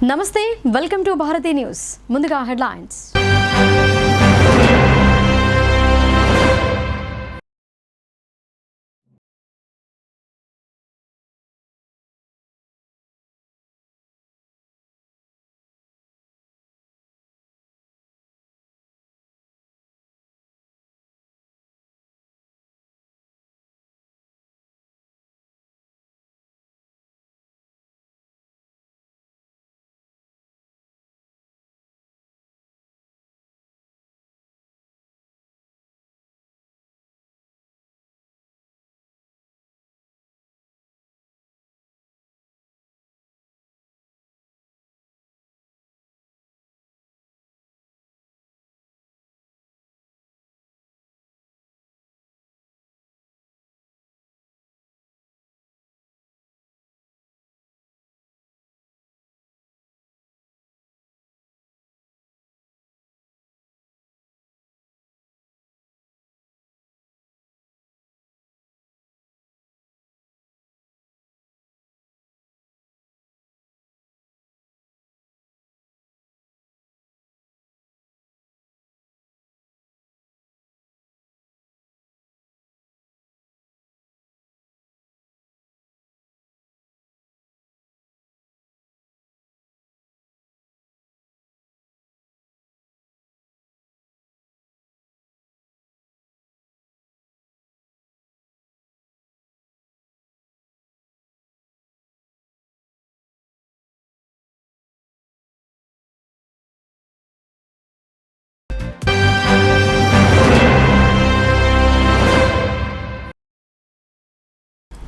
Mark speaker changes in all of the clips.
Speaker 1: నమస్తే, welcome to Bharati news. ముందుగా headlines.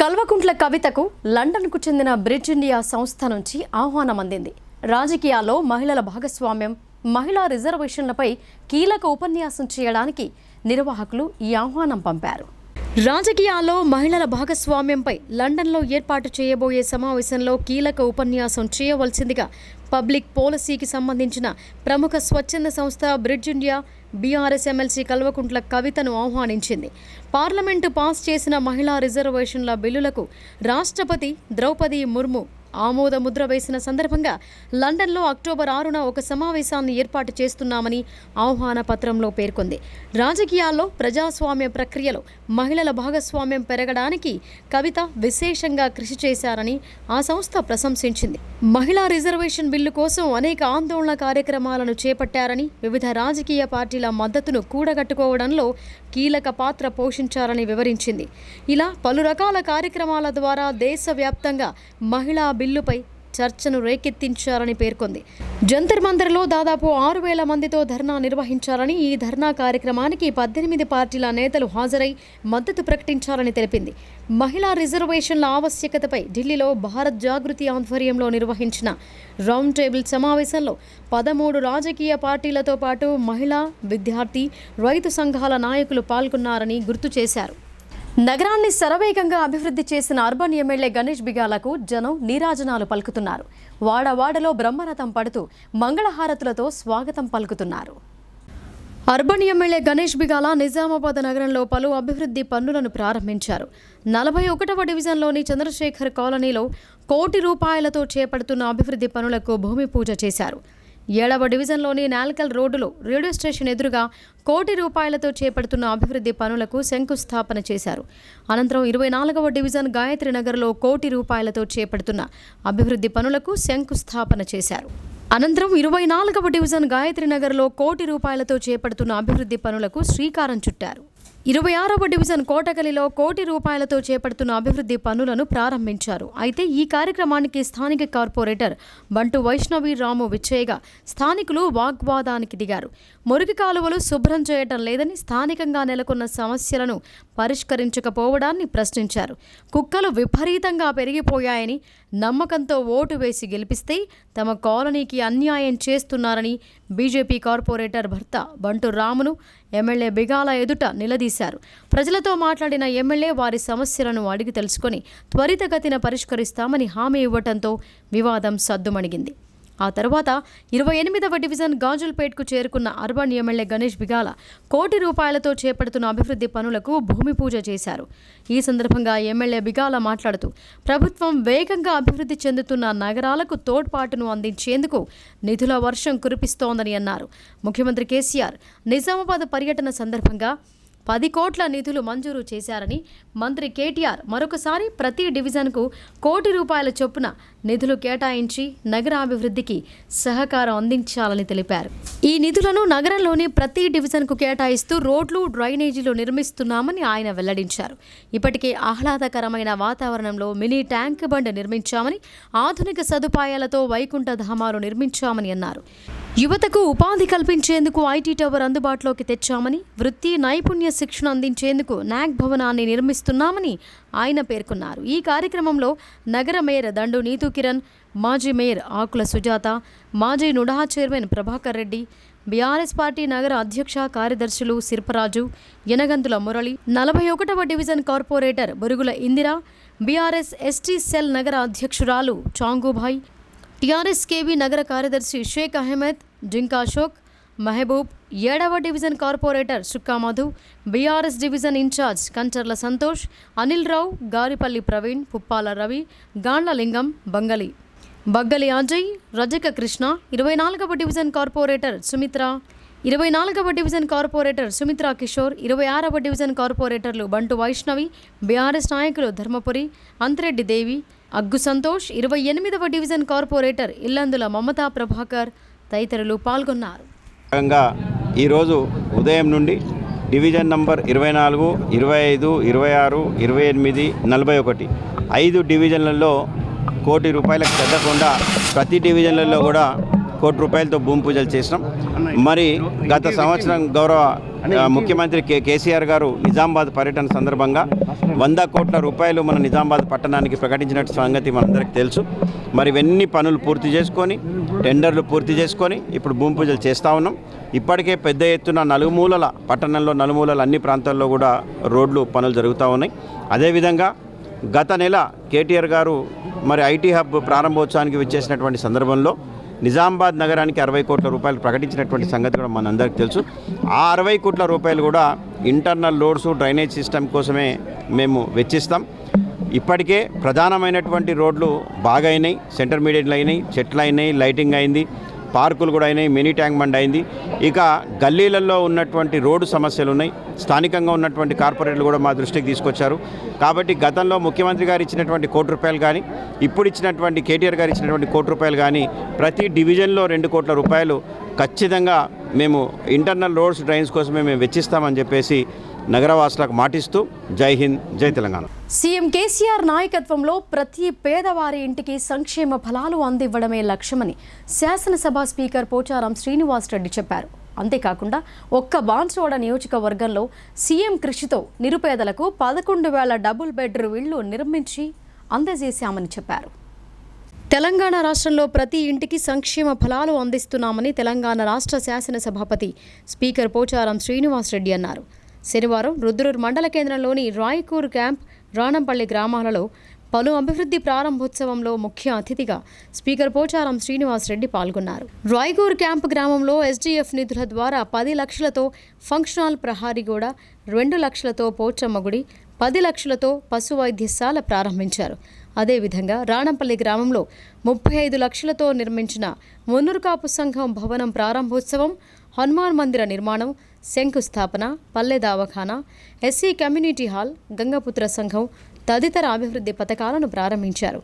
Speaker 1: Kalvakuntla కవితకు లండన్కు చెందిన బ్రిడ్జ్ ఇండియా సంస్థ నుంచి ఆహ్వానం అందింది. రాజకీయాల్లో మహిళల భాగస్వామ్యం, మహిళా రిజర్వేషన్లపై కీలక ఉపన్యాసం చేయడానికి నిర్వాహకులు ఈ ఆహ్వానం పంపారు. రాజకీయాల్లో మహిళల భాగస్వామ్యంపై లండన్లో ఏర్పాటు చేయబోయే సమావేశంలో కీలక ఉపన్యాసం చేయవలసిందిగా పబ్లిక్ పాలసీకి సంబంధించిన ప్రముఖ స్వచ్ఛంద సంస్థ bridge India BRS MLC Kalvakuntla కవితను ఆహ్వానించింది. పార్లమెంటు పాస్ చేసిన మహిళా రిజర్వేషన్ల బిల్లులకు రాష్ట్రపతి ద్రౌపది ముర్ము ఆమోద ముద్ర వేసిన సందర్భంగా లండన్లో అక్టోబర్ 6న ఒక సమావేశాన్ని ఏర్పాటు చేస్తున్నామని ఆహ్వాన పత్రంలో పేర్కొంది. రాజకీయాల్లో ప్రజాస్వామ్య ప్రక్రియలో మహిళల భాగస్వామ్యం పెరగడానికి కవిత విశేషంగా కృషి చేశారని ఆ సంస్థ ప్రశంసించింది. మహిళా రిజర్వేషన్ బిల్లు కోసం అనేక ఆందోళన కార్యక్రమాలను చేపట్టారని, వివిధ రాజకీయ పార్టీల మద్దతును కూడగట్టుకోవడంలో కీలక పాత్ర పోషించారని వివరించింది. ఇలా పలు రకాల కార్యక్రమాల ద్వారా దేశవ్యాప్తంగా మహిళా బిల్లుపై చర్చను రేకెత్తించారని పేర్కొంది. జంతర్ మంతర్లో దాదాపు 6,000 మందితో ధర్నా నిర్వహించారని, ఈ ధర్నా కార్యక్రమానికి 18 పార్టీల నేతలు హాజరై మద్దతు ప్రకటించారని తెలిపింది. మహిళా రిజర్వేషన్ల ఆవశ్యకతపై ఢిల్లీలో భారత్ జాగృతి ఆధ్వర్యంలో నిర్వహించిన రౌండ్ టేబుల్ సమావేశంలో 13 రాజకీయ పార్టీలతో పాటు మహిళా, విద్యార్థి, రైతు సంఘాల నాయకులు పాల్గొన్నారని గుర్తు చేశారు. నగరాన్ని శరవేగంగా అభివృద్ధి చేసిన అర్బన్ ఎమ్మెల్యే గణేష్ బిగాలకు జనం నీరాజనాలు పలుకుతున్నారు. వాడవాడలో బ్రహ్మరథం పడుతూ మంగళహారతులతో స్వాగతం పలుకుతున్నారు. అర్బన్ ఎమ్మెల్యే గణేష్ బిగాల నిజామాబాద్ నగరంలో పలు అభివృద్ధి పనులను ప్రారంభించారు. 41వ డివిజన్లోని చంద్రశేఖర్ కాలనీలో ₹1,00,00,000తో చేపడుతున్న అభివృద్ధి పనులకు భూమి పూజ చేశారు. 7వ డివిజన్లోని నాల్కల్ రోడ్డులో రేడియో స్టేషన్ ఎదురుగా ₹1,00,00,000తో చేపడుతున్న అభివృద్ధి పనులకు శంకుస్థాపన చేశారు. అనంతరం 24వ డివిజన్ గాయత్రి నగర్లో ₹1,00,00,000తో చేపడుతున్న అభివృద్ధి పనులకు శంకుస్థాపన చేశారు. అనంతరం 24వ డివిజన్ గాయత్రి నగర్లో ₹1,00,00,000తో చేపడుతున్న అభివృద్ధి పనులకు శ్రీకారం చుట్టారు. 26వ డివిజన్ కోటగలిలో ₹1,00,00,000తో చేపడుతున్న అభివృద్ధి పనులను ప్రారంభించారు. అయితే ఈ కార్యక్రమానికి స్థానిక కార్పొరేటర్ బంటు వైష్ణవి రాము విచ్చేయగా స్థానికులు వాగ్వాదానికి దిగారు. మురికి కాలువలు శుభ్రం చేయటం లేదని, స్థానికంగా నెలకొన్న సమస్యలను పరిష్కరించకపోవడాన్ని ప్రశ్నించారు. కుక్కలు విపరీతంగా పెరిగిపోయాయని, నమ్మకంతో ఓటు వేసి గెలిపిస్తే తమ కాలనీకి అన్యాయం చేస్తున్నారని బీజేపీ కార్పొరేటర్ భర్త బంటు రామును ఎమ్మెల్యే బిగాల ఎదుట నిలదీశారు. ప్రజలతో మాట్లాడిన ఎమ్మెల్యే వారి సమస్యలను అడిగి తెలుసుకొని త్వరితగతిన పరిష్కరిస్తామని హామీ ఇవ్వడంతో వివాదం సద్దుమణిగింది. ఆ తర్వాత 28వ డివిజన్ గాజుల్పేట్కు చేరుకున్న అర్బన్ ఎమ్మెల్యే గణేష్ బిగాల కోటి రూపాయలతో చేపడుతున్న అభివృద్ధి పనులకు భూమి పూజ చేశారు. ఈ సందర్భంగా ఎమ్మెల్యే బిగాల మాట్లాడుతూ ప్రభుత్వం వేగంగా అభివృద్ధి చెందుతున్న నగరాలకు తోడ్పాటును అందించేందుకు నిధుల వర్షం కురిపిస్తోందని అన్నారు. ముఖ్యమంత్రి కేసీఆర్ నిజామాబాద్ పర్యటన సందర్భంగా 10 కోట్ల నిధులు మంజూరు చేశారని, మంత్రి కేటీఆర్ మరొకసారి ప్రతి డివిజన్కు కోటి రూపాయల చొప్పున నిధులు కేటాయించి నగరాభివృద్ధికి సహకారం అందించాలని తెలిపారు. ఈ నిధులను నగరంలోని ప్రతి డివిజన్కు కేటాయిస్తూ రోడ్లు, డ్రైనేజీలు నిర్మిస్తున్నామని ఆయన వెల్లడించారు. ఇప్పటికే ఆహ్లాదకరమైన వాతావరణంలో మినీ ట్యాంక్ బండ్ నిర్మించామని, ఆధునిక సదుపాయాలతో వైకుంఠ ధామాలు నిర్మించామని అన్నారు. యువతకు ఉపాధి కల్పించేందుకు ఐటీ టవర్ అందుబాటులోకి తెచ్చామని, వృత్తి నైపుణ్య శిక్షణ అందించేందుకు నాగ్ భవనాన్ని నిర్మిస్తున్నామని ఆయన పేర్కొన్నారు. ఈ కార్యక్రమంలో నగర మేయర్ దండు నీతూ కిరణ్, మాజీ మేయర్ ఆకుల సుజాత, మాజీ NUDA chairman Prabhakar Reddy, BRS party నగర అధ్యక్ష కార్యదర్శులు సిర్పరాజు, యనగంతుల మురళి, 41వ division corporator Burugula Indira, BRS ST cell నగర అధ్యక్షురాలు చాంగుభాయ్, టీఆర్ఎస్ కేబీ నగర కార్యదర్శి షేక్ అహ్మద్, జింకా అశోక్, మహబూబ్, 7వ division corporator Sukka Madhu, BRS division incharge Kancharla Santosh, Anil Rao, Garipalli Praveen, Puppala Ravi, Gandla Lingam, Baggali Ajay, Rajaka Krishna, 24వ డివిజన్ కార్పొరేటర్ సుమిత్ర, 24వ డివిజన్ కార్పొరేటర్ సుమిత్రా కిషోర్, 26వ డివిజన్ కార్పొరేటర్లు బంటు వైష్ణవి, బీఆర్ఎస్ నాయకులు ధర్మపురి, అంతిరెడ్డి దేవి, అగ్గు సంతోష్, 28వ డివిజన్ కార్పొరేటర్ ఇల్లందుల మమతా ప్రభాకర్ తదితరులు పాల్గొన్నారు.
Speaker 2: ఈరోజు ఉదయం నుండి డివిజన్ నంబర్ 24, 25, 26, 28, 41 5 డివిజన్లలో కోటి రూపాయలకు తగ్గకుండా ప్రతి డివిజన్లలో కూడా కోటి రూపాయలతో భూమి పూజలు చేసినాం. మరి గత సంవత్సరం గౌరవ ముఖ్యమంత్రి కేసీఆర్ గారు నిజామాబాద్ పర్యటన సందర్భంగా 100 కోట్ల రూపాయలు మన నిజామాబాద్ పట్టణానికి ప్రకటించినట్టు సంగతి మనందరికీ తెలుసు. మరి ఇవన్నీ పనులు పూర్తి చేసుకొని, టెండర్లు పూర్తి చేసుకొని ఇప్పుడు భూమి పూజలు చేస్తూ ఉన్నాం. ఇప్పటికే పెద్ద ఎత్తున నలుమూలల పట్టణంలో నలుమూలల అన్ని ప్రాంతాల్లో కూడా రోడ్లు పనులు జరుగుతూ ఉన్నాయి. అదేవిధంగా గత నెల కేటీఆర్ గారు మరి ఐటీ హబ్ ప్రారంభోత్సవానికి విచ్చేసినటువంటి సందర్భంలో నిజామాబాద్ నగరానికి 60 కోట్ల రూపాయలు ప్రకటించినటువంటి సంగతి కూడా మనందరికీ తెలుసు. ఆ 60 కోట్ల రూపాయలు కూడా ఇంటర్నల్ లోడ్స్, డ్రైనేజ్ సిస్టమ్ కోసమే మేము వెచ్చిస్తాం. ఇప్పటికే ప్రధానమైనటువంటి రోడ్లు బాగా అయినాయి, సెంటర్ మీడియట్లు అయినాయి, చెట్లు అయినాయి, లైటింగ్ అయింది, పార్కులు కూడా అయినాయి, మినీ ట్యాంక్ బండ్ అయింది. ఇక గల్లీలలో ఉన్నటువంటి రోడ్డు సమస్యలు ఉన్నాయి. స్థానికంగా ఉన్నటువంటి కార్పొరేటర్లు కూడా మా దృష్టికి తీసుకొచ్చారు. కాబట్టి గతంలో ముఖ్యమంత్రి గారు ఇచ్చినటువంటి కోటి రూపాయలు కానీ, ఇప్పుడు ఇచ్చినటువంటి కేటీఆర్ గారు ఇచ్చినటువంటి కోటి రూపాయలు కానీ, ప్రతి డివిజన్లో 2 కోట్ల రూపాయలు ఖచ్చితంగా మేము ఇంటర్నల్ రోడ్స్, డ్రైన్స్ కోసమే మేము వెచ్చిస్తామని చెప్పేసి నగరవాసులకు మాటిస్తూ జై హింద్, జై తెలంగాణ.
Speaker 1: సీఎం కేసీఆర్ నాయకత్వంలో ప్రతి పేదవారి ఇంటికి సంక్షేమ ఫలాలు అందివ్వడమే లక్ష్యమని శాసనసభ స్పీకర్ పోచారం శ్రీనివాసరెడ్డి చెప్పారు. అంతేకాకుండా ఒక్క బాన్సువాడ నియోజకవర్గంలో సీఎం కృషితో నిరుపేదలకు 11,000 డబుల్ బెడ్రూమ్ ఇళ్లు నిర్మించి అందజేశామని చెప్పారు. తెలంగాణ రాష్ట్రంలో ప్రతి ఇంటికి సంక్షేమ ఫలాలు అందిస్తున్నామని తెలంగాణ రాష్ట్ర శాసనసభాపతి స్పీకర్ పోచారం శ్రీనివాసరెడ్డి అన్నారు. శనివారం రుద్రూర్ మండల కేంద్రంలోని రాయ్కూర్ క్యాంప్, రాణంపల్లి గ్రామాలలో పలు అభివృద్ధి ప్రారంభోత్సవంలో ముఖ్య అతిథిగా స్పీకర్ పోచారం శ్రీనివాసరెడ్డి పాల్గొన్నారు. రాయ్కూర్ క్యాంప్ గ్రామంలో ఎస్డీఎఫ్ నిధుల ద్వారా 10 లక్షలతో ఫంక్షనల్ ప్రహారీగూడ, 2 లక్షలతో పోచమ్మ గుడి, 10 లక్షలతో పశు వైద్యశాల ప్రారంభించారు. అదేవిధంగా రాణంపల్లి గ్రామంలో 35 లక్షలతో నిర్మించిన మున్నూరుకాపు సంఘం భవనం ప్రారంభోత్సవం, హనుమాన్ మందిర నిర్మాణం, శంకుస్థాపన, పల్లె దవాఖానా, ఎస్సీ కమ్యూనిటీ హాల్, గంగపుత్ర సంఘం తదితర అభివృద్ధి పథకాలను ప్రారంభించారు.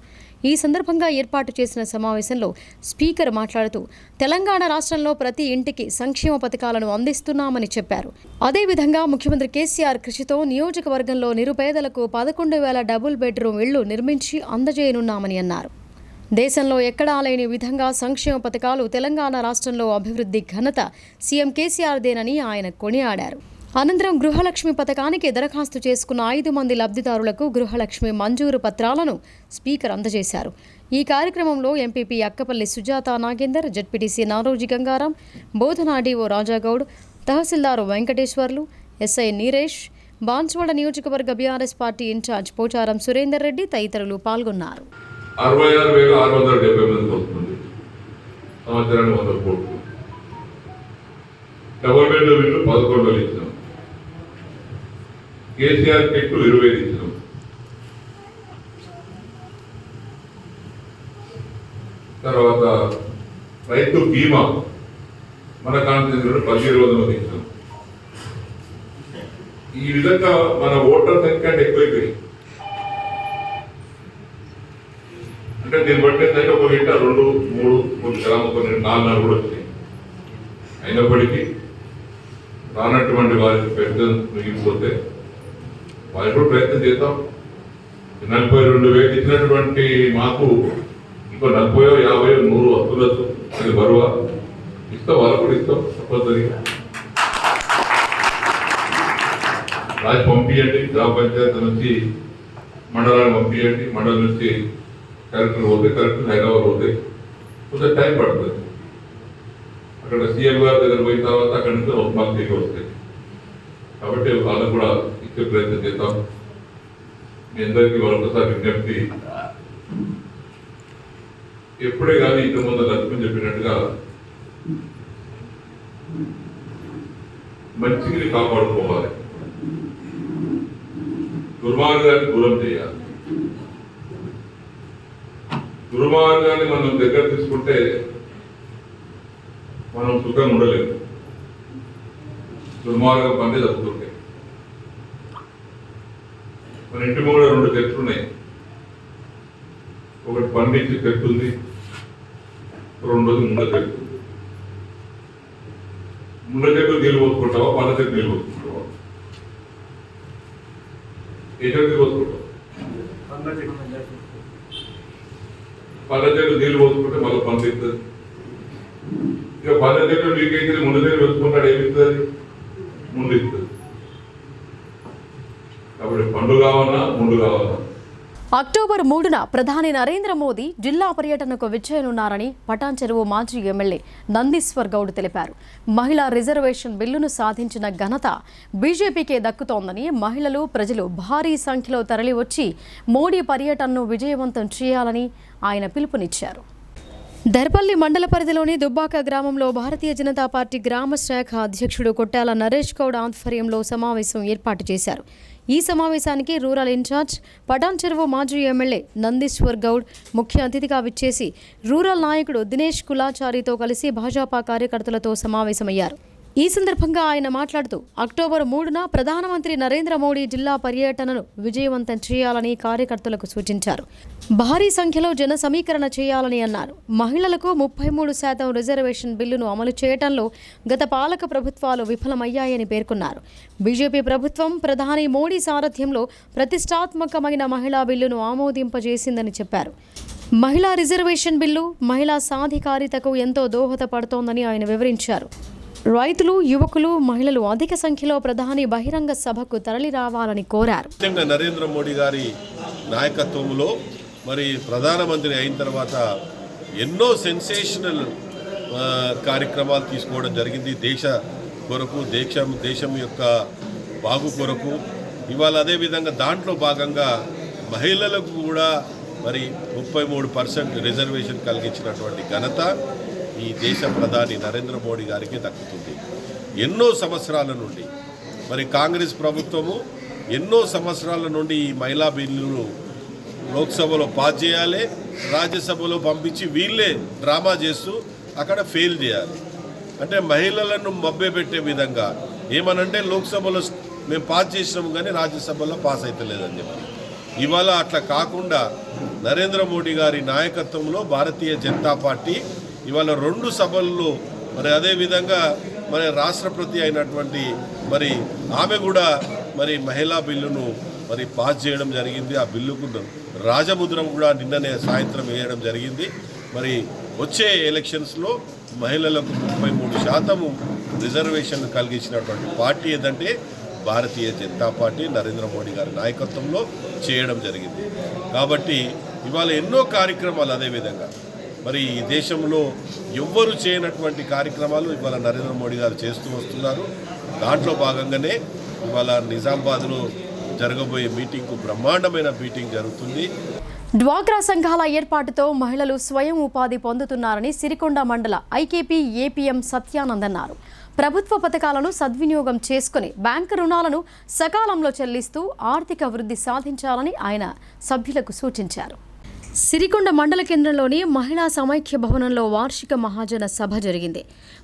Speaker 1: ఈ సందర్భంగా ఏర్పాటు చేసిన సమావేశంలో స్పీకర్ మాట్లాడుతూ తెలంగాణ రాష్ట్రంలో ప్రతి ఇంటికి సంక్షేమ పథకాలను అందిస్తున్నామని చెప్పారు. అదేవిధంగా ముఖ్యమంత్రి కేసీఆర్ కృషితో నియోజకవర్గంలో నిరుపేదలకు 11,000 డబుల్ బెడ్రూమ్ ఇళ్లు నిర్మించి అందజేయనున్నామని అన్నారు. దేశంలో ఎక్కడా లేని విధంగా సంక్షేమ పథకాలు తెలంగాణ రాష్ట్రంలో అభివృద్ధి ఘనత సీఎం కేసీఆర్దేనని ఆయన కొనియాడారు. అనంతరం గృహలక్ష్మి పథకానికి దరఖాస్తు చేసుకున్న 5 మంది లబ్ధిదారులకు గృహలక్ష్మి మంజూరు పత్రాలను స్పీకర్ అందజేశారు. ఈ కార్యక్రమంలో MPP Akkapalli Sujatha Nagender, ZPTC Naroji Gangaram, Bodhan DO Rajagoud, తహసీల్దారు వెంకటేశ్వర్లు, ఎస్ఐ నీరేష్, బాన్సువాడ నియోజకవర్గ BRS party incharge Pocharam Surender Reddy తదితరులు పాల్గొన్నారు.
Speaker 3: 66,670 మంది అవుతుంది. సంవత్సరానికి 100 కోట్లు. డబుల్ బెడ్రూమ్ ఇల్లు 11 ఇచ్చినాం. కేసీఆర్ కిట్లు 25 ఇచ్చినాం. తర్వాత రైతు బీమా మన కాన్స్టిట్యూన్సీలో 1700 ఇచ్చినాం. ఈ విధంగా మన ఓటర్ సంఖ్య అంటే ఎక్కువైపోయింది. అంటే దీన్ని బట్టి ఏంటంటే ఒక ఇంట 2, 3 గ్రామం కొన్ని 4 కూడా వచ్చినాయి. అయినప్పటికీ రానటువంటి వారికి పెన్షన్ మిగిలిపోతే వారి కూడా ప్రయత్నం చేద్దాం. 42,000 ఇచ్చినటువంటి మాకు ఇంకో 40, 50, 100 వస్తువులతో అది బరువా ఇస్తాం, వాళ్ళకు కూడా ఇస్తాం. తప్పనిసరిగా రాజు పంపించండి, గ్రామ పంచాయతీ నుంచి మండలాన్ని పంపించండి, మండలం నుంచి కలెక్టర్ పోతే, కలెక్టర్ హైదరాబాద్ పోతే కొంచెం టైం పడుతుంది. అక్కడ సీఎం గారి దగ్గర పోయిన తర్వాత అక్కడి నుంచి మాకు తిరిగి వస్తాయి. కాబట్టి వాళ్ళకు కూడా ఇచ్చే ప్రయత్నం చేద్దాం. మీ అందరికీ మరొకసారి విజ్ఞప్తి, ఎప్పుడే కానీ ఇంతకుముందు లక్ష్మణ్ చెప్పినట్టుగా మంచిని కాపాడుకోవాలి, దుర్మార్గాన్ని దూరం చేయాలి. దుర్మార్గాన్ని మనం దగ్గర తీసుకుంటే మనం సుఖంగా ఉండలేము. దుర్మార్గం పని జరుగుతుంటాయి. మన ఇంటి ముందు 2 చెట్లు ఉన్నాయి. ఒకటి పండించి చెట్టు ఉంది, రెండోది ముండ చెట్టు. ముండ చెట్టు నీళ్ళు పోసుకుంటావా, పండ్ల చెట్టు నీళ్ళు పోసుకుంటావా? ఏ చెట్టు నీళ్ళు పోసుకుంటావు? పండ్ల చెట్టు నీళ్ళు పోసుకుంటే మళ్ళీ పండిస్తుంది. ఇక పండ్ల చెట్టు నీకైతే ముందు దగ్గర వేసుకుంటాడు, ఏమిస్తుంది? ముందు ఇస్తుంది. కాబట్టి పండు కావాలా, ముందు కావాలా?
Speaker 1: అక్టోబర్ 3న ప్రధాని నరేంద్ర మోదీ జిల్లా పర్యటనకు విచ్చేయనున్నారని పటాన్ చెరువు మాజీ ఎమ్మెల్యే నందీశ్వర్ గౌడ్ తెలిపారు. మహిళా రిజర్వేషన్ బిల్లును సాధించిన ఘనత బీజేపీకే దక్కుతోందని, మహిళలు, ప్రజలు భారీ సంఖ్యలో తరలివచ్చి మోడీ పర్యటనను విజయవంతం చేయాలని ఆయన పిలుపునిచ్చారు. దర్పల్లి మండల పరిధిలోని దుబ్బాక గ్రామంలో భారతీయ జనతా పార్టీ గ్రామ శాఖ అధ్యక్షుడు కొట్టాల నరేష్ గౌడ్ ఆధ్వర్యంలో సమావేశం ఏర్పాటు చేశారు. ఈ సమావేశానికి రూరల్ ఇన్ఛార్జ్ పటాన్ చెరువు మాజీ ఎమ్మెల్యే నందీశ్వర్ గౌడ్ ముఖ్య అతిథిగా విచ్చేసి రూరల్ నాయకుడు దినేష్ కులాచారితో కలిసి భాజపా కార్యకర్తలతో సమావేశమయ్యారు. ఈ సందర్భంగా ఆయన మాట్లాడుతూ అక్టోబర్ 3న ప్రధానమంత్రి నరేంద్ర మోడీ జిల్లా పర్యటనను విజయవంతం చేయాలని కార్యకర్తలకు సూచించారు. భారీ సంఖ్యలో జన సమీకరణ చేయాలని అన్నారు. మహిళలకు 33% రిజర్వేషన్ బిల్లును అమలు చేయడంలో గత పాలక ప్రభుత్వాలు విఫలమయ్యాయని పేర్కొన్నారు. బీజేపీ ప్రభుత్వం ప్రధాని మోడీ సారథ్యంలో ప్రతిష్టాత్మకమైన మహిళా బిల్లును ఆమోదింపజేసిందని చెప్పారు. మహిళా రిజర్వేషన్ బిల్లు మహిళా సాధికారితకు ఎంతో దోహదపడుతోందని ఆయన వివరించారు. రైతులు, యువకులు, మహిళలు అధిక సంఖ్యలో ప్రధాని బహిరంగ సభకు తరలి రావాలని కోరారు.
Speaker 4: నరేంద్ర మోడీ గారి నాయకత్వంలో మరి ప్రధానమంత్రి అయిన తర్వాత ఎన్నో సెన్సేషనల్ కార్యక్రమాలు తీసుకోవడం జరిగింది. దేశ కొరకు, దేశం యొక్క బాగు కొరకు. ఇవాళ అదేవిధంగా దాంట్లో భాగంగా మహిళలకు కూడా మరి 33% రిజర్వేషన్ కలిగించినటువంటి ఘనత ఈ దేశ ప్రధాని నరేంద్ర మోడీ గారికి దక్కుతుంది. ఎన్నో సంవత్సరాల నుండి మరి కాంగ్రెస్ ప్రభుత్వము ఎన్నో సంవత్సరాల నుండి ఈ మహిళా బిల్లును లోక్సభలో పాస్ చేయాలి, రాజ్యసభలో పంపించి వీళ్ళే డ్రామా చేస్తూ అక్కడ ఫెయిల్ చేయాలి. అంటే మహిళలను మభ్యపెట్టే విధంగా ఏమనంటే లోక్సభలో మేము పాస్ చేసినాము కానీ రాజ్యసభలో పాస్ అవుతలేదని చెప్పి. ఇవాళ అట్లా కాకుండా నరేంద్ర మోడీ గారి నాయకత్వంలో భారతీయ జనతా పార్టీ ఇవాళ 2 సభల్లో మరి అదేవిధంగా మరి రాష్ట్రపతి అయినటువంటి మరి ఆమె కూడా మరి మహిళా బిల్లును మరి పాస్ చేయడం జరిగింది. ఆ బిల్లుకు రాజముద్రం కూడా నిన్ననే సాయంత్రం వేయడం జరిగింది. మరి వచ్చే ఎలక్షన్స్లో మహిళలకు 33% రిజర్వేషన్లు కలిగించినటువంటి పార్టీ ఏదంటే భారతీయ జనతా పార్టీ నరేంద్ర మోడీ గారి నాయకత్వంలో చేయడం జరిగింది. కాబట్టి ఇవాళ ఎన్నో కార్యక్రమాలు అదేవిధంగా మరి ఈ దేశంలో ఎవ్వరు చేయనటువంటి కార్యక్రమాలు ఇవాళ నరేంద్ర మోడీ గారు చేస్తూ వస్తున్నారు. దాంట్లో భాగంగానే ఇవాళ నిజామాబాద్లో జరగబోయే మీటింగ్కు బ్రహ్మాండమైన మీటింగ్ జరుగుతుంది.
Speaker 1: డ్వాక్రా సంఘాల ఏర్పాటుతో మహిళలు స్వయం ఉపాధి పొందుతున్నారని సిరికొండ మండల ఐకేపీ ఏపీఎం సత్యానంద్ అన్నారు. ప్రభుత్వ పథకాలను సద్వినియోగం చేసుకుని బ్యాంకు రుణాలను సకాలంలో చెల్లిస్తూ ఆర్థిక వృద్ధి సాధించాలని ఆయన సభ్యులకు సూచించారు. సిరికొండ మండల కేంద్రంలోని మహిళా సమైక్య భవనంలో వార్షిక మహాజన సభ జరిగింది.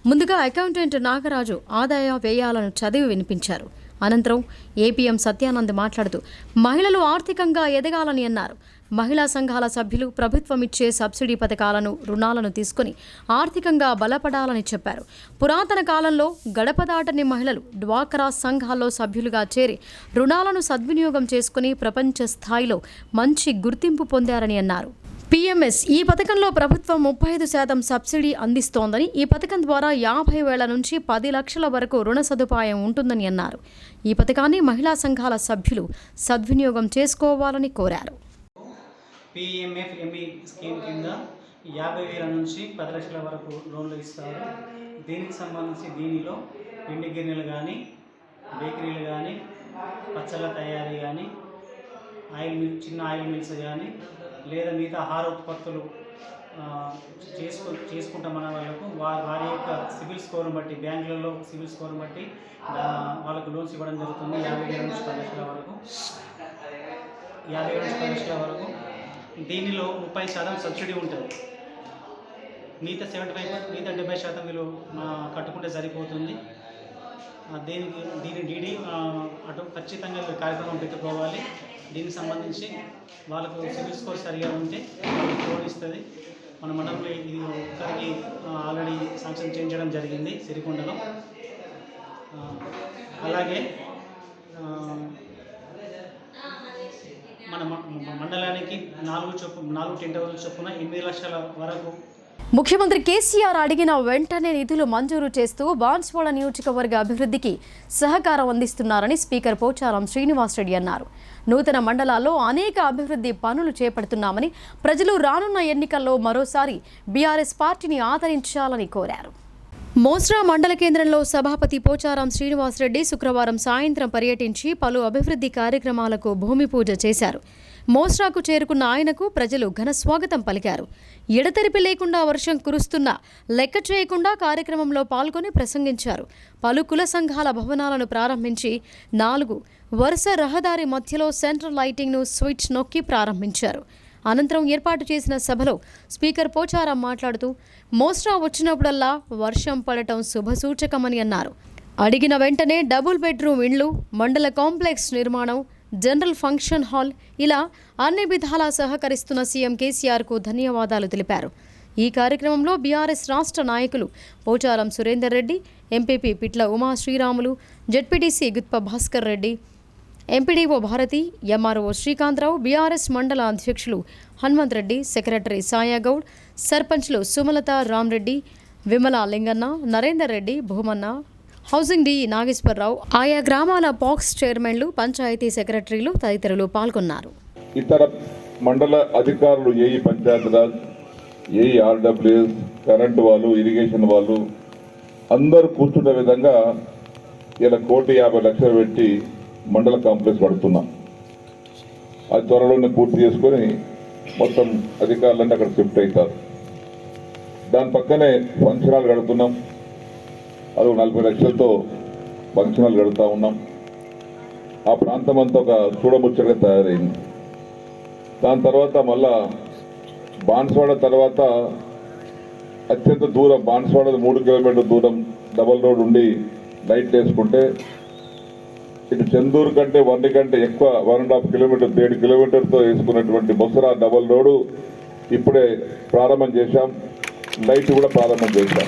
Speaker 1: ముందుగా అకౌంటెంట్ నాగరాజు ఆదాయ వ్యయాలను చదివి వినిపించారు. అనంతరం ఏపీఎం సత్యానంద్ మాట్లాడుతూ మహిళలు ఆర్థికంగా ఎదగాలని అన్నారు. మహిళా సంఘాల సభ్యులు ప్రభుత్వం ఇచ్చే సబ్సిడీ పథకాలను రుణాలను తీసుకుని ఆర్థికంగా బలపడాలని చెప్పారు. పురాతన కాలంలో గడప దాటని మహిళలు డ్వాక్రా సంఘాల్లో సభ్యులుగా చేరి రుణాలను సద్వినియోగం చేసుకుని ప్రపంచ స్థాయిలో మంచి గుర్తింపు పొందారని అన్నారు. PMS ఈ పథకంలో ప్రభుత్వం 35% సబ్సిడీ అందిస్తోందని, ఈ పథకం ద్వారా 50,000 నుంచి 10 లక్షల వరకు రుణ సదుపాయం ఉంటుందని అన్నారు. ఈ పథకాన్ని మహిళా సంఘాల సభ్యులు సద్వినియోగం చేసుకోవాలని కోరారు.
Speaker 5: PMFME స్కీమ్ కింద 50,000 నుంచి 10 లక్షల వరకు లోన్లు ఇస్తారు. దీనికి సంబంధించి దీనిలో పిండి గిన్నెలు కానీ, బేకరీలు కానీ, పచ్చళ్ళ తయారీ కానీ, చిన్న ఆయిల్ మిల్స్ కానీ, లేదా మిగతా ఆహార ఉత్పత్తులు చేసుకుంటామన్న వాళ్ళకు వారి యొక్క సిబిల్ స్కోర్ను బట్టి, బ్యాంకులలో సిబిల్ స్కోర్ను బట్టి వాళ్ళకు లోన్స్ ఇవ్వడం జరుగుతుంది. 50,000 నుంచి 10 లక్షల వరకు. 50,000 నుంచి 10 లక్షల వరకు. దీనిలో 30% సబ్సిడీ ఉంటుంది. మిగతా 70% వీళ్ళు కట్టుకుంటే సరిపోతుంది. దీని డీడీ అటు ఖచ్చితంగా కార్యక్రమం పెట్టుకోవాలి. దీనికి సంబంధించి వాళ్ళకు సిబిల్ స్కోర్ సరిగా ఉంటే వాళ్ళకి లోన్ ఇస్తుంది. మన మండలంలో ఇది ఒక్కరికి ఆల్రెడీ శాంక్షన్ చేయించడం జరిగింది సిరికొండలో. అలాగే మన మండలానికి 4 టెంట్ హౌస్ల చొప్పున 8 లక్షల వరకు
Speaker 1: ముఖ్యమంత్రి కేసీఆర్ అడిగిన వెంటనే నిధులు మంజూరు చేస్తూ బాన్స్వాడ నియోజకవర్గ అభివృద్ధికి సహకారం అందిస్తున్నారని స్పీకర్ పోచారం శ్రీనివాసరెడ్డి అన్నారు. నూతన మండలాల్లో అనేక అభివృద్ధి పనులు చేపడుతున్నామని, ప్రజలు రానున్న ఎన్నికల్లో మరోసారి బీఆర్ఎస్ పార్టీని ఆదరించాలని కోరారు. మోస్రా మండల కేంద్రంలో సభాపతి పోచారం శ్రీనివాసరెడ్డి శుక్రవారం సాయంత్రం పర్యటించి పలు అభివృద్ధి కార్యక్రమాలకు భూమి పూజ చేశారు. మోస్రాకు చేరుకున్న ఆయనకు ప్రజలు ఘన స్వాగతం పలికారు. ఎడతెరిపి లేకుండా వర్షం కురుస్తున్నా లెక్క చేయకుండా కార్యక్రమంలో పాల్గొని ప్రసంగించారు. పలు కుల సంఘాల భవనాలను ప్రారంభించి 4 వరుస రహదారి మధ్యలో సెంట్రల్ లైటింగ్ను స్విచ్ నొక్కి ప్రారంభించారు. అనంతరం ఏర్పాటు చేసిన సభలో స్పీకర్ పోచారం మాట్లాడుతూ మోస్రా వచ్చినప్పుడల్లా వర్షం పడటం శుభసూచకమని అన్నారు. అడిగిన వెంటనే డబుల్ బెడ్రూమ్ ఇండ్లు, మండల కాంప్లెక్స్ నిర్మాణం, జనరల్ ఫంక్షన్ హాల్ ఇలా అన్ని విధాలా సహకరిస్తున్న సీఎం కేసీఆర్కు ధన్యవాదాలు తెలిపారు. ఈ కార్యక్రమంలో బీఆర్ఎస్ రాష్ట్ర నాయకులు Pocharam Surender Reddy, MPP Pitla Uma Sriramulu, ZPTC Guthpa Bhaskar Reddy, MPDO Bharathi, MRO Srikantharao, BRS మండల అధ్యక్షులు హనుమంత్ రెడ్డి, సెక్రటరీ సాయాగౌడ్, సర్పంచ్లు సుమలత, రామ్రెడ్డి, విమల లింగన్న, నరేందర్ రెడ్డి, భూమన్న, హౌసింగ్ డి నాగేశ్వరరావు, ఆయా గ్రామాల పాక్స్ చైర్మన్లు, పంచాయతీ సెక్రటరీలు తదితరులు పాల్గొన్నారు.
Speaker 3: ఇతర మండల అధికారులు, AE Panchayati Raj, AE RWS, current వాళ్ళు, ఇరిగేషన్ వాళ్ళు అందరూ కూర్చునే విధంగా ఇలా 1,50,00,000 పెట్టి మండల కాంప్లెక్స్ పడుతున్నాం. అది త్వరలోనే పూర్తి చేసుకొని మొత్తం అధికారులన్నీ అక్కడ షిఫ్ట్ అవుతారు. దాని పక్కనే ఫంక్షన్ హాల్ కడుతున్నాం. అది 40 లక్షలతో ఫంక్షన్ హాల్ కడుతూ ఉన్నాం. ఆ ప్రాంతం అంతా ఒక చూడముచ్చటగా తయారైంది. దాని తర్వాత మళ్ళా బాన్స్వాడ తర్వాత అత్యంత దూరం, బాన్స్వాడ 3 కిలోమీటర్ల దూరం డబల్ రోడ్ ఉండి లైట్ వేసుకుంటే ఇటు చెందూరు కంటే 1 కంటే ఎక్కువ 1.5 కిలోమీటర్ 7 కిలోమీటర్తో వేసుకున్నటువంటి మొసరా డబల్ రోడ్డు ఇప్పుడే ప్రారంభం చేశాం. లైట్ కూడా ప్రారంభం చేశాం.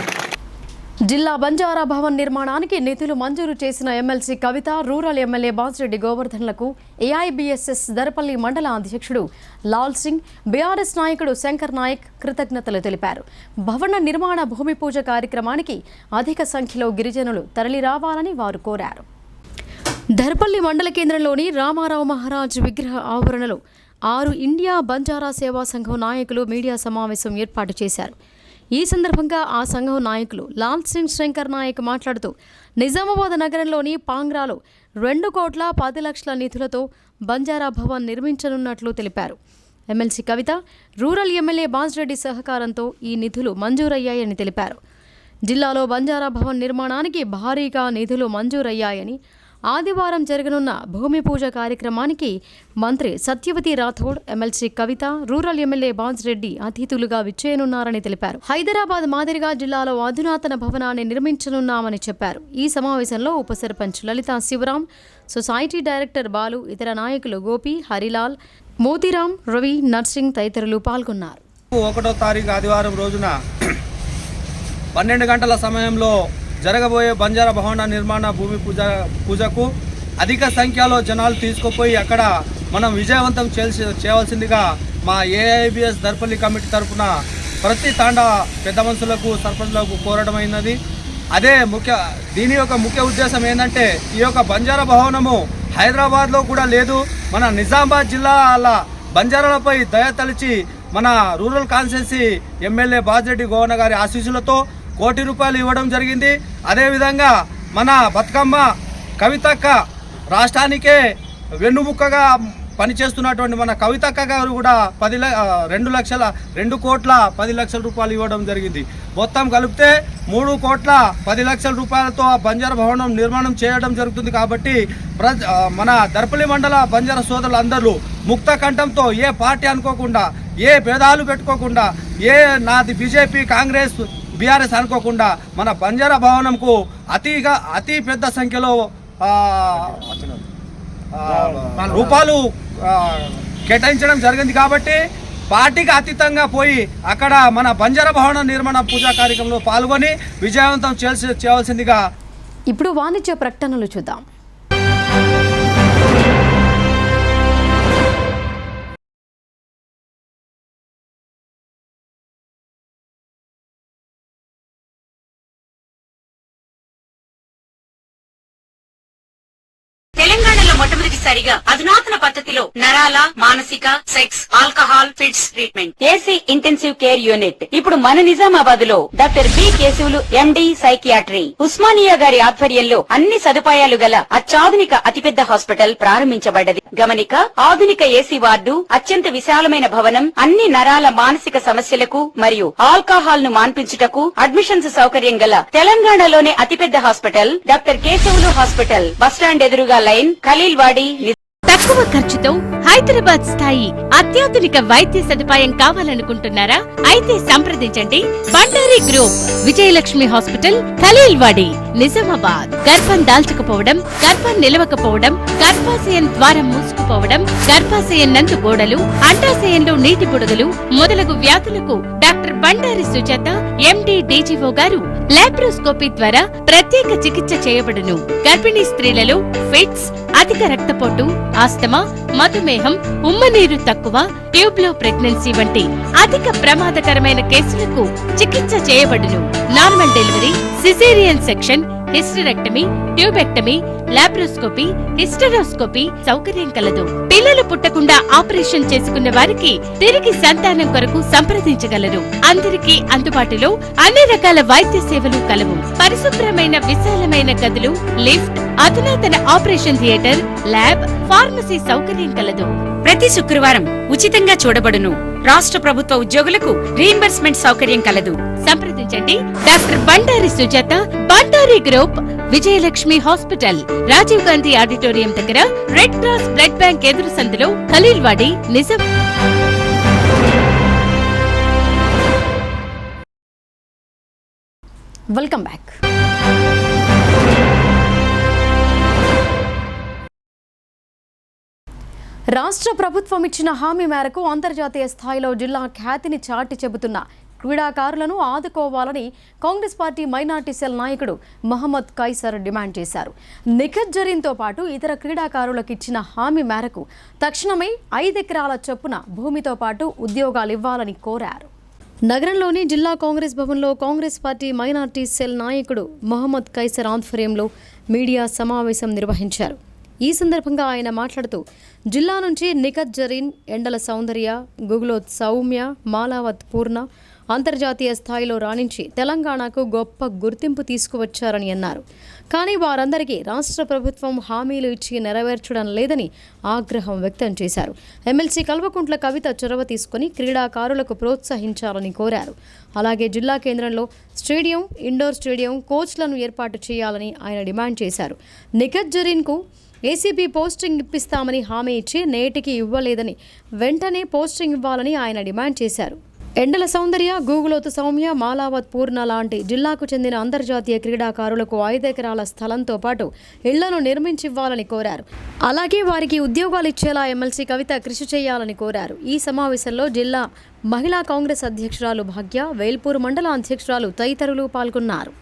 Speaker 1: జిల్లా బంజారా భవన్ నిర్మాణానికి నిధులు మంజూరు చేసిన ఎమ్మెల్సీ కవిత, రూరల్ ఎమ్మెల్యే బాజిరెడ్డి గోవర్ధన్లకు ఏఐబీఎస్ఎస్ దర్పల్లి మండల అధ్యక్షుడు లాల్ సింగ్, బీఆర్ఎస్ నాయకుడు శంకర్ నాయక్ కృతజ్ఞతలు తెలిపారు. భవన నిర్మాణ భూమి పూజ కార్యక్రమానికి అధిక సంఖ్యలో గిరిజనులు తరలి రావాలని వారు కోరారు. దర్పల్లి మండల కేంద్రంలోని రామారావు మహారాజ్ విగ్రహ ఆవరణలో 6 ఇండియా బంజారా సేవా సంఘం నాయకులు మీడియా సమావేశం ఏర్పాటు చేశారు. ఈ సందర్భంగా ఆ సంఘం నాయకులు లాల్ సింగ్, శంకర్ నాయక్ మాట్లాడుతూ నిజామాబాద్ నగరంలోని పాంగ్రాలో 2,10,00,000 నిధులతో బంజారా భవన్ నిర్మించనున్నట్లు తెలిపారు. ఎమ్మెల్సీ కవిత, రూరల్ ఎమ్మెల్యే బాజిరెడ్డి సహకారంతో ఈ నిధులు మంజూరయ్యాయని తెలిపారు. జిల్లాలో బంజారా భవన్ నిర్మాణానికి భారీగా నిధులు మంజూరయ్యాయని, ఆదివారం జరగనున్న భూమి పూజ కార్యక్రమానికి మంత్రి సత్యవతి రాథోడ్, ఎమ్మెల్సీ కవిత, రూరల్ ఎమ్మెల్యే బాజిరెడ్డి అతిథులుగా విచ్చేయనున్నారని తెలిపారు. హైదరాబాద్ మాదిరిగా జిల్లాలో అధునాతన భవనాన్ని నిర్మించనున్నామని చెప్పారు. ఈ సమావేశంలో ఉప సర్పంచ్ లలితా శివరాం, సొసైటీ డైరెక్టర్ బాలు, ఇతర నాయకులు గోపి, హరిలాల్, మోతీరాం, రవి, నర్సింగ్ తదితరులు పాల్గొన్నారు.
Speaker 6: 1వ తారీఖు ఆదివారం రోజున 12 గంటల సమయంలో జరగబోయే బంజారా భవన నిర్మాణ భూమి పూజకు అధిక సంఖ్యలో జనాలు తీసుకుపోయి అక్కడ మనం విజయవంతం చేయవలసిందిగా మా ఏఐబిఎస్ దర్పల్లి కమిటీ తరఫున ప్రతి తాండా పెద్ద మనుషులకు, సర్పంచ్లకు కోరడమైనది. దీని యొక్క ముఖ్య ఉద్దేశం ఏంటంటే, ఈ యొక్క బంజారా భవనము హైదరాబాద్లో కూడా లేదు. మన నిజామాబాద్ జిల్లాల బంజారాలపై దయ తలిచి మన rural constituency MLA Bajireddy Govanna గారి ఆశీస్సులతో ₹1 కోటి ఇవ్వడం జరిగింది. అదేవిధంగా మన బతుకమ్మ కవితక్క రాష్ట్రానికే వెన్నుముక్కగా పనిచేస్తున్నటువంటి మన కవితక్క గారు కూడా ₹2,10,00,000 ఇవ్వడం జరిగింది. మొత్తం కలిపితే ₹3,10,00,000 ఆ బంజారా భవనం నిర్మాణం చేయడం జరుగుతుంది. కాబట్టి మన దర్పల్లి మండల బంజారా సోదరులందరూ ముక్త కంఠంతో, ఏ పార్టీ అనుకోకుండా, ఏ భేదాలు పెట్టుకోకుండా, నాది బీజేపీ, కాంగ్రెస్, బీఆర్ఎస్ అనుకోకుండా మన బంజారా భవనంకు అతి పెద్ద సంఖ్యలో రూపాయలు కేటాయించడం జరిగింది. కాబట్టి పార్టీకి అతీతంగా పోయి అక్కడ మన బంజారా భవన నిర్మాణ పూజా కార్యక్రమంలో పాల్గొని విజయవంతం చేయవలసిందిగా.
Speaker 1: ఇప్పుడు వాణిజ్య ప్రకటనలు చూద్దాం.
Speaker 7: తెలంగాణలో మొట్టమొదటిసారిగా అధునాతన పద్ధతిలో నరాల, మానసిక, sex, alcohol, fits treatment, AC intensive care unit ఇప్పుడు మన నిజామాబాద్ లో doctor B Keshavulu MD psychiatry, Osmania గారి ఆధ్వర్యంలో అన్ని సదుపాయాలు గల అత్యాధునిక అతిపెద్ద హాస్పిటల్ ప్రారంభించబడ్డది. గమనిక, ఆధునిక ఏసీ వార్డు, అత్యంత విశాలమైన భవనం, అన్ని నరాల మానసిక సమస్యలకు మరియు ఆల్కహాల్ ను మాన్పించుటకు అడ్మిషన్స్ సౌకర్యం గల తెలంగాణలోనే అతిపెద్ద hospital doctor Keshavulu hospital, bus stand ఎదురుగా లైన్, ఖలీల్వాడి.
Speaker 8: తక్కువ ఖర్చుతో హైదరాబాద్ స్థాయి అత్యాధునిక వైద్య సదుపాయం కావాలనుకుంటున్నారా? అయితే సంప్రదించండి బండారి గ్రూప్, విజయలక్ష్మి హాస్పిటల్, ఖలీల్వాడి, నిజామాబాద్. గర్భం దాల్చకపోవడం, గర్భం నిలవకపోవడం, గర్భాశయం ద్వారం మూసుకుపోవడం, గర్భాశయం నందు గోడలు, అండాశయంలో నీటి బుడగలు మొదలగు వ్యాధులకు డాక్టర్ బండారి సుజాత ఎండి డీజీఓ గారు లాప్రోస్కోపీ ద్వారా ప్రత్యేక చికిత్స చేయబడును. గర్భిణీ స్త్రీలలో ఫిట్స్, అధిక రక్తపోటు, ఆస్తమా, మధుమేహం, ఉమ్మనీరు తక్కువ, ట్యూబ్లో ప్రెగ్నెన్సీ వంటి అధిక ప్రమాదకరమైన కేసులకు చికిత్స చేయబడును. Normal delivery, caesarean section, hysterectomy, tubectomy, laparoscopy, hysteroscopy సౌకర్యం కలదు. పిల్లలు పుట్టకుండా ఆపరేషన్ చేసుకున్న వారికి తిరిగి సంతానం కొరకు సంప్రదించగలరు. అందరికీ అందుబాటులో అన్ని రకాల వైద్య సేవలు కలవు. పరిశుభ్రమైన విశాలమైన గదులు, లిఫ్ట్, అధునాతన ఆపరేషన్ థియేటర్, ల్యాబ్, ఫార్మసీ సౌకర్యం కలదు.
Speaker 7: ప్రతి శుక్రవారం ఉచితంగా చూడబడును. రాష్ట్ర ప్రభుత్వ ఉద్యోగులకు రీయింబర్స్మెంట్ సౌకర్యం కలదు.
Speaker 8: సంప్రదించండి doctor Bandari Sujatha, Bandari group, Vijayalakshmi hospital, Rajiv Gandhi auditorium దగ్గర, రెడ్ క్రాస్ బ్లడ్ బ్యాంక్ ఎదురు సందులో, ఖలీల్వాడి, నిజాం.
Speaker 1: Welcome back. రాష్ట్ర ప్రభుత్వం ఇచ్చిన హామీ మేరకు అంతర్జాతీయ స్థాయిలో జిల్లా ఖ్యాతిని చాటి చెబుతున్న క్రీడాకారులను ఆదుకోవాలని కాంగ్రెస్ పార్టీ మైనార్టీ సెల్ నాయకుడు మహమ్మద్ కైసర్ డిమాండ్ చేశారు. నిఖత్ జరీన్తో పాటు ఇతర క్రీడాకారులకు ఇచ్చిన హామీ మేరకు తక్షణమే 5 ఎకరాల చొప్పున భూమితో పాటు ఉద్యోగాలు ఇవ్వాలని కోరారు. నగరంలోని జిల్లా కాంగ్రెస్ భవన్లో కాంగ్రెస్ పార్టీ మైనార్టీ సెల్ నాయకుడు మహమ్మద్ కైసర్ ఆధ్వర్యంలో మీడియా సమావేశం నిర్వహించారు. ఈ సందర్భంగా ఆయన మాట్లాడుతూ జిల్లా నుంచి నిఖత్ జరీన్, ఎండల సౌందర్య, గుగులోత్ సౌమ్య, మాలావత్ పూర్ణ, అంతర్జాతీయ స్థాయిలో రాణించి తెలంగాణకు గొప్ప గుర్తింపు తీసుకువచ్చారని అన్నారు. కానీ వారందరికీ రాష్ట్ర ప్రభుత్వం హామీలు ఇచ్చి నెరవేర్చడం లేదని ఆగ్రహం వ్యక్తం చేశారు. ఎమ్మెల్సీ కల్వకుంట్ల కవిత చొరవ తీసుకుని క్రీడాకారులకు ప్రోత్సహించాలని కోరారు. అలాగే జిల్లా కేంద్రంలో స్టేడియం, ఇండోర్ స్టేడియం, కోచ్లను ఏర్పాటు చేయాలని ఆయన డిమాండ్ చేశారు. నిఖత్ జరీన్కు ఏసీబీ పోస్టింగ్ ఇప్పిస్తామని హామీ ఇచ్చి నేటికి ఇవ్వలేదని వెంటనే పోస్టింగ్ ఇవ్వాలని ఆయన డిమాండ్ చేశారు. ఎండల సౌందర్య, గూగులోతు సౌమ్య, మాలావత్ పూర్ణ లాంటి జిల్లాకు చెందిన అంతర్జాతీయ క్రీడాకారులకు 5 ఎకరాల స్థలంతో పాటు ఇళ్లను నిర్మించివ్వాలని కోరారు. అలాగే వారికి ఉద్యోగాలు ఇచ్చేలా ఎమ్మెల్సీ కవిత కృషి చేయాలని కోరారు. ఈ సమావేశంలో జిల్లా మహిళా కాంగ్రెస్ అధ్యక్షురాలు భాగ్య, వేల్పూర్ మండల అధ్యక్షురాలు తదితరులు పాల్గొన్నారు.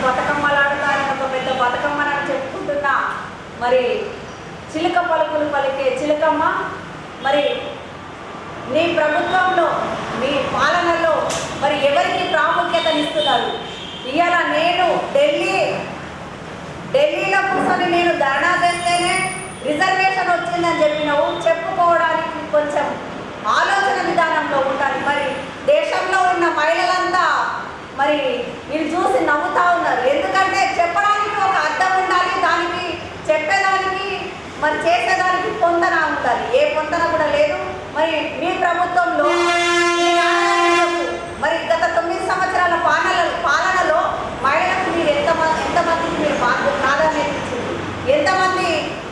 Speaker 9: బతుకమ్మలాడుతారని ఒక పెద్ద బతుకమ్మని చెప్పుకుంటున్నా. మరి చిలుక పలుకులు పలికే చిలుకమ్మ, మరి నీ ప్రభుత్వంలో, మీ పాలనలో మరి ఎవరికి ప్రాముఖ్యతనిస్తున్నారు? ఇవాళ నేను ఢిల్లీలో కూర్చొని నేను ధర్నా చేస్తేనే రిజర్వేషన్ వచ్చిందని చెప్పినావు. చెప్పుకోవడానికి కొంచెం ఆలోచన విధానంలో ఉండాలి. మరి దేశంలో ఉన్న మహిళలంతా మరి మీరు చూసి నవ్వుతా ఉన్నారు. ఎందుకంటే చెప్పడానికి ఒక అర్థం ఉండాలి, దానికి చెప్పేదానికి మరి చేసేదానికి పొందన ఉండాలి. ఏ పొందన కూడా లేదు. మరి మీ ప్రభుత్వంలో మరి గత 9 సంవత్సరాల పాలనలో మహిళలకు మీరు ఎంతమందికి మీరు ప్రాధాన్యత ఇచ్చింది? ఎంతమంది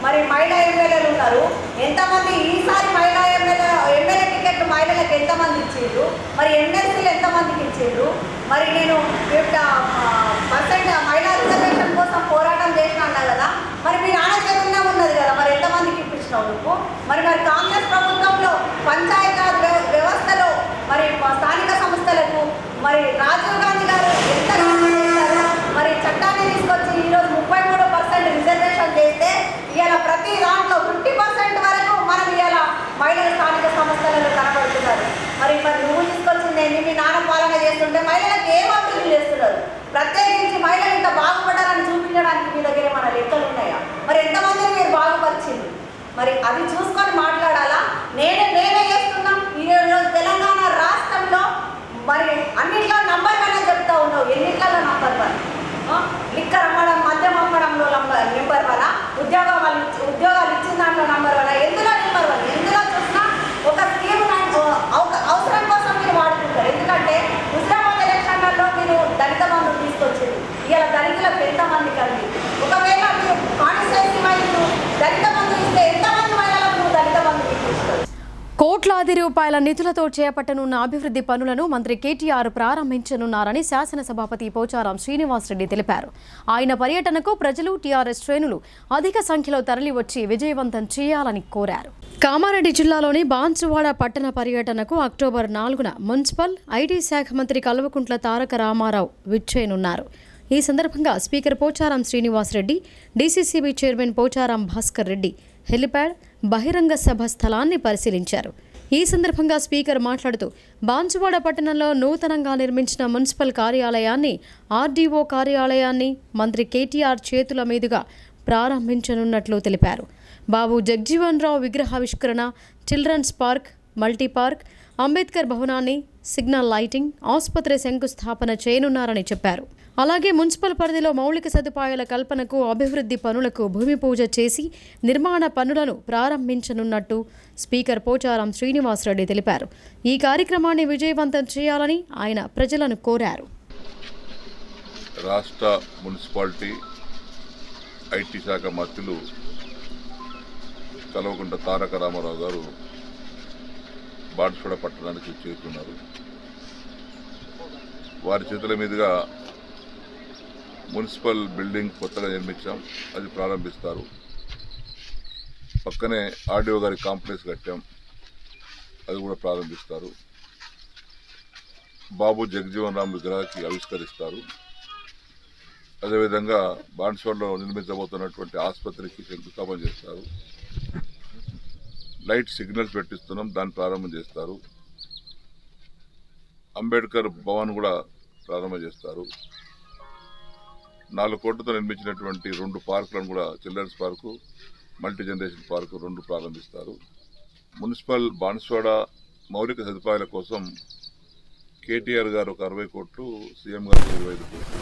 Speaker 9: మరి మహిళా ఎమ్మెల్యేలు ఉన్నారు? ఎంతమంది ఈసారి మహిళా ఎమ్మెల్యే టికెట్లు మహిళలకు ఎంతమంది ఇచ్చిండ్రు? మరి ఎమ్మెల్సీలు ఎంతమందికి ఇచ్చిండ్రు? మరి నేను 50% మహిళా రిజర్వేషన్ కోసం పోరాటం చేసిన అన్నా కదా, మరి మీ నాన్న చేతుల్లో ఉన్నది కదా, మరి ఎంతమందికి ఇప్పించినావు నువ్వు? మరి కాంగ్రెస్ ప్రభుత్వంలో పంచాయతీరాజ్ వ్యవస్థలో మరి స్థానిక సంస్థలకు మరి రాజీవ్ గాంధీ గారు ఎంత చేశారు? మరి చట్టాన్ని తీసుకొచ్చి ఈరోజు 33% రిజర్వేషన్ చేస్తే ఇవాళ ప్రతి దాంట్లో 50% వరకు మనం ఇవాళ మహిళల స్థానిక సంస్థలలో కనబడుతున్నారు. మరి నువ్వు తీసుకొచ్చింది ఏంటి? మీ నాన్న పాలన చేస్తుంటే మహిళలకు ఏం అభివృద్ధి చేస్తున్నారు? ప్రత్యేకించి మహిళలు ఇంత బాగుపడాలని చూపించడానికి మీ దగ్గర మన లెక్కలు ఉన్నాయా? మరి ఎంతమందిని మీరు బాగుపరిచింది? మరి అది చూసుకొని మాట్లాడాలా? మేమే చేస్తున్నాం. ఈరోజు తెలంగాణ రాష్ట్రంలో మరి అన్నింటిలో నంబర్ 1 అని చెప్తా ఉన్నావు. ఎన్నిట్లలో నంబర్ 1? లిక్కర్ అమ్మడం, మద్యం అమ్మడంలో నంబర్ 1, ఉద్యోగాలు ఇచ్చిన దాంట్లో నంబర్ 1, ఎందులో నంబర్ 1? ఎందులో చూసినా ఒక స్కీమ్ అవసరం కోసం మీరు వాడుకుంటారు. ఎందుకంటే హుజరాబాద్ ఎలక్షన్లలో మీరు దళిత బంధు తీసుకొచ్చింది. ఇలా దళితులకు ఎంతమంది కలిగి, ఒకవేళ మీరు కాన్స్టిట్యున్సీ వైపు దళిత బంధు ఇస్తే ఎంతమంది మహిళలకు నువ్వు దళిత బంధు తీసుకొస్తారు?
Speaker 1: కోట్లాది రూపాయల నిధులతో చేపట్టనున్న అభివృద్ధి పనులను మంత్రి కేటీఆర్ ప్రారంభించనున్నారని శాసనసభాపతి పోచారం శ్రీనివాసరెడ్డి తెలిపారు. ఆయన పర్యటనకు ప్రజలు, టీఆర్ఎస్ శ్రేణులు అధిక సంఖ్యలో తరలివచ్చి విజయవంతం చేయాలని కోరారు. కామారెడ్డి జిల్లాలోని బాన్సువాడ పట్టణ పర్యటనకు అక్టోబర్ 4న మున్సిపల్, ఐటీ శాఖ మంత్రి కల్వకుంట్ల తారక రామారావు విచ్చేయనున్నారు. ఈ సందర్భంగా speaker Pocharam Srinivasareddy, DCCB chairman Pocharam Bhaskar Reddy helipad, బహిరంగ సభ స్థలాన్ని పరిశీలించారు. ఈ సందర్భంగా స్పీకర్ మాట్లాడుతూ బాన్సువాడ పట్టణంలో నూతనంగా నిర్మించిన మున్సిపల్ కార్యాలయాన్ని, ఆర్డీఓ కార్యాలయాన్ని మంత్రి కేటీఆర్ చేతుల మీదుగా ప్రారంభించనున్నట్లు తెలిపారు. బాబు జగ్జీవన్ రావు విగ్రహావిష్కరణ, children's park, multi park, Ambedkar భవనాన్ని, సిగ్నల్ లైటింగ్, ఆసుపత్రి శంకుస్థాపన చేయనున్నారని చెప్పారు. అలాగే మున్సిపల్ పరిధిలో మౌలిక సదుపాయాల కల్పనకు, అభివృద్ధి పనులకు భూమి పూజ చేసి నిర్మాణ పనులను ప్రారంభించనున్నట్టు స్పీకర్ పోచారం శ్రీనివాసరెడ్డి తెలిపారు. ఈ కార్యక్రమాన్ని విజయవంతం చేయాలని ఆయన ప్రజలను కోరారు.
Speaker 3: రాష్ట్ర మున్సిపాలిటీ, ఐటీ శాఖ మంత్రులు కల్వకుంట్ల తారక రామారావు గారు బాన్సువాడ పట్టణానికి చేరుకున్నారు. వారి చేతుల మీదుగా మున్సిపల్ బిల్డింగ్ కొత్తగా నిర్మించాం, అది ప్రారంభిస్తారు. పక్కనే ఆర్డీఓ గారి కాంప్లెక్స్ కట్టాం, అది కూడా ప్రారంభిస్తారు. బాబు జగజీవన్ రామ్ విగ్రహానికి ఆవిష్కరిస్తారు. అదేవిధంగా బాన్సువాడలో నిర్మించబోతున్నటువంటి ఆసుపత్రికి శంకుస్థాపన చేస్తారు. లైట్ సిగ్నల్స్ పెట్టిస్తున్నాం, దాన్ని ప్రారంభం చేస్తారు. అంబేద్కర్ భవన్ కూడా ప్రారంభం చేస్తారు. 4 కోట్లతో నిర్మించినటువంటి 2 పార్కులను కూడా children's park, multi generation park 2 ప్రారంభిస్తారు. మున్సిపల్ బాన్స్వాడ మౌలిక సదుపాయాల కోసం కేటీఆర్ గారు ఒక 60 కోట్లు, సీఎం గారు 25 కోట్లు,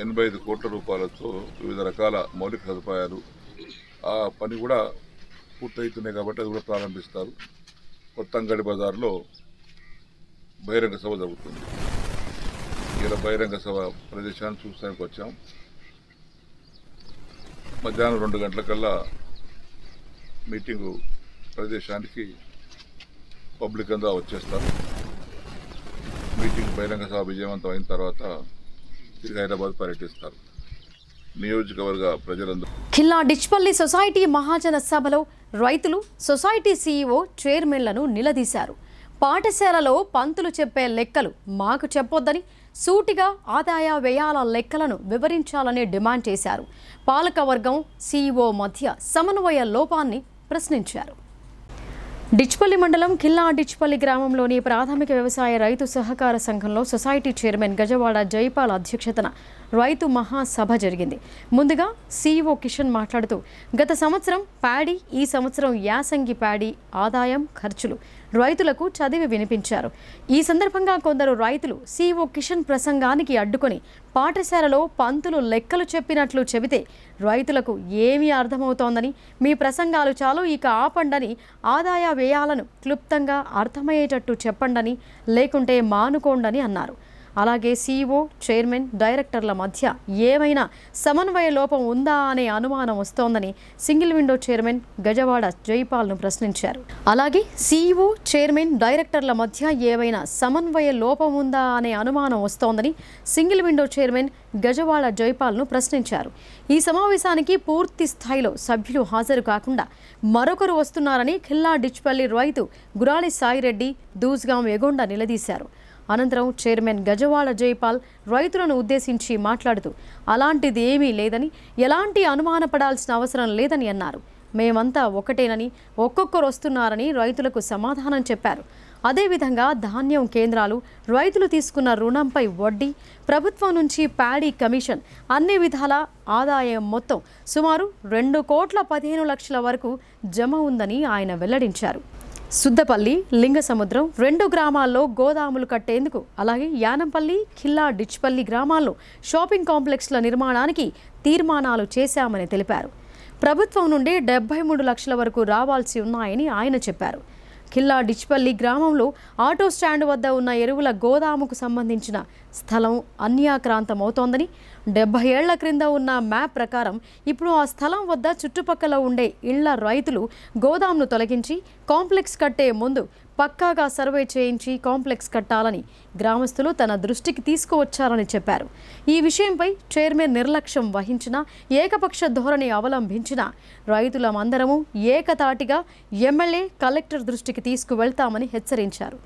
Speaker 3: 85 కోట్ల రూపాయలతో వివిధ రకాల మౌలిక సదుపాయాలు ఆ పని కూడా పూర్తవుతున్నాయి కాబట్టి అది కూడా ప్రారంభిస్తారు. కొత్త అంగడి బజార్లో బహిరంగ సభ జరుగుతుంది. ఇలా బహిరంగ సభ ప్రదేశాన్ని చూస్తానికి వచ్చాం. మధ్యాహ్నం 2 గంటలకల్లా మీటింగు ప్రదేశానికి పబ్లిక్ అంతా వచ్చేస్తారు. మీటింగ్ బహిరంగ సభ విజయవంతం అయిన తర్వాత తిరిగి హైదరాబాద్ పర్యటిస్తారు. నియోజకవర్గ ప్రజలందరూ
Speaker 1: ఖిల్లా డిచ్పల్లి సొసైటీ మహాజన సభలో రైతులు సొసైటీ సీఈఓ చైర్మన్లను నిలదీశారు. పాఠశాలలో పంతులు చెప్పే లెక్కలు మాకు చెప్పొద్దని సూటిగా ఆదాయ వ్యయాల లెక్కలను వివరించాలని డిమాండ్ చేశారు. పాలకవర్గం సీఈఓ మధ్య సమన్వయ లోపాన్ని ప్రశ్నించారు. డిచ్పల్లి మండలం ఖిల్లా డిచ్పల్లి గ్రామంలోని ప్రాథమిక వ్యవసాయ రైతు సహకార సంఘంలో సొసైటీ చైర్మన్ గజవాడ జైపాల్ అధ్యక్షతన రైతు మహాసభ జరిగింది. ముందుగా సీఈఓ కిషన్ మాట్లాడుతూ గత సంవత్సరం ప్యాడీ, ఈ సంవత్సరం యాసంగి ప్యాడీ ఆదాయం, ఖర్చులు రైతులకు చదివి వినిపించారు. ఈ సందర్భంగా కొందరు రైతులు సీఈఓ కిషన్ ప్రసంగానికి అడ్డుకొని పాఠశాలలో పంతులు లెక్కలు చెప్పినట్లు చెబితే రైతులకు ఏమీ అర్థమవుతోందని, మీ ప్రసంగాలు చాలు ఇక ఆపండని, ఆదాయ వ్యయాలను క్లుప్తంగా అర్థమయ్యేటట్టు చెప్పండని, లేకుంటే మానుకోండని అన్నారు. అలాగే సీఈఓ, చైర్మన్, డైరెక్టర్ల మధ్య ఏమైనా సమన్వయ లోపం ఉందా అనే అనుమానం వస్తోందని సింగిల్ విండో చైర్మన్ గజవాడ జైపాల్ను ప్రశ్నించారు. అలాగే సీఈఓ, చైర్మన్, డైరెక్టర్ల మధ్య ఏమైనా సమన్వయ లోపం ఉందా అనే అనుమానం వస్తోందని సింగిల్ విండో చైర్మన్ గజవాడ జైపాల్ను ప్రశ్నించారు. ఈ సమావేశానికి పూర్తి స్థాయిలో సభ్యులు హాజరు కాకుండా మరొకరు వస్తున్నారని ఖిల్లా డిచ్పల్లి రైతు గురాళి సాయిరెడ్డి, దూస్గాం ఎగొండ నిలదీశారు. అనంతరం చైర్మన్ గజవాడ జైపాల్ రైతులను ఉద్దేశించి మాట్లాడుతూ అలాంటిది ఏమీ లేదని, ఎలాంటి అనుమానపడాల్సిన అవసరం లేదని అన్నారు. మేమంతా ఒకటేనని, ఒక్కొక్కరు వస్తున్నారని రైతులకు సమాధానం చెప్పారు. అదేవిధంగా ధాన్యం కేంద్రాలు, రైతులు తీసుకున్న రుణంపై వడ్డీ, ప్రభుత్వం నుంచి ప్యాడీ కమిషన్ అన్ని విధాల ఆదాయం మొత్తం సుమారు 2,15,00,000 వరకు జమ ఉందని ఆయన వెల్లడించారు. సుద్దపల్లి, లింగసముద్రం 2 గ్రామాల్లో గోదాములు కట్టేందుకు, అలాగే యానంపల్లి, ఖిల్లా డిచ్పల్లి గ్రామాల్లో షాపింగ్ కాంప్లెక్స్ల నిర్మాణానికి తీర్మానాలు చేశామని తెలిపారు. ప్రభుత్వం నుండి 73 లక్షల వరకు రావాల్సి ఉన్నాయని ఆయన చెప్పారు. ఖిల్లా డిచ్పల్లి గ్రామంలో ఆటో స్టాండ్ వద్ద ఉన్న ఎరువుల గోదాముకు సంబంధించిన స్థలం అన్యాక్రాంతమవుతోందని, 70 ఏళ్ల క్రింద ఉన్న మ్యాప్ ప్రకారం ఇప్పుడు ఆ స్థలం వద్ద చుట్టుపక్కల ఉండే ఇళ్ల రైతులు గోదాంను తొలగించి కాంప్లెక్స్ కట్టే ముందు పక్కాగా సర్వే చేయించి కాంప్లెక్స్ కట్టాలని గ్రామస్తులు తన దృష్టికి తీసుకువచ్చారని చెప్పారు. ఈ విషయంపై చైర్మన్ నిర్లక్ష్యం వహించినా, ఏకపక్ష ధోరణి అవలంబించినా రైతులమందరము ఏకతాటిగా ఎమ్మెల్యే, కలెక్టర్ దృష్టికి తీసుకువెళ్తామని హెచ్చరించారు.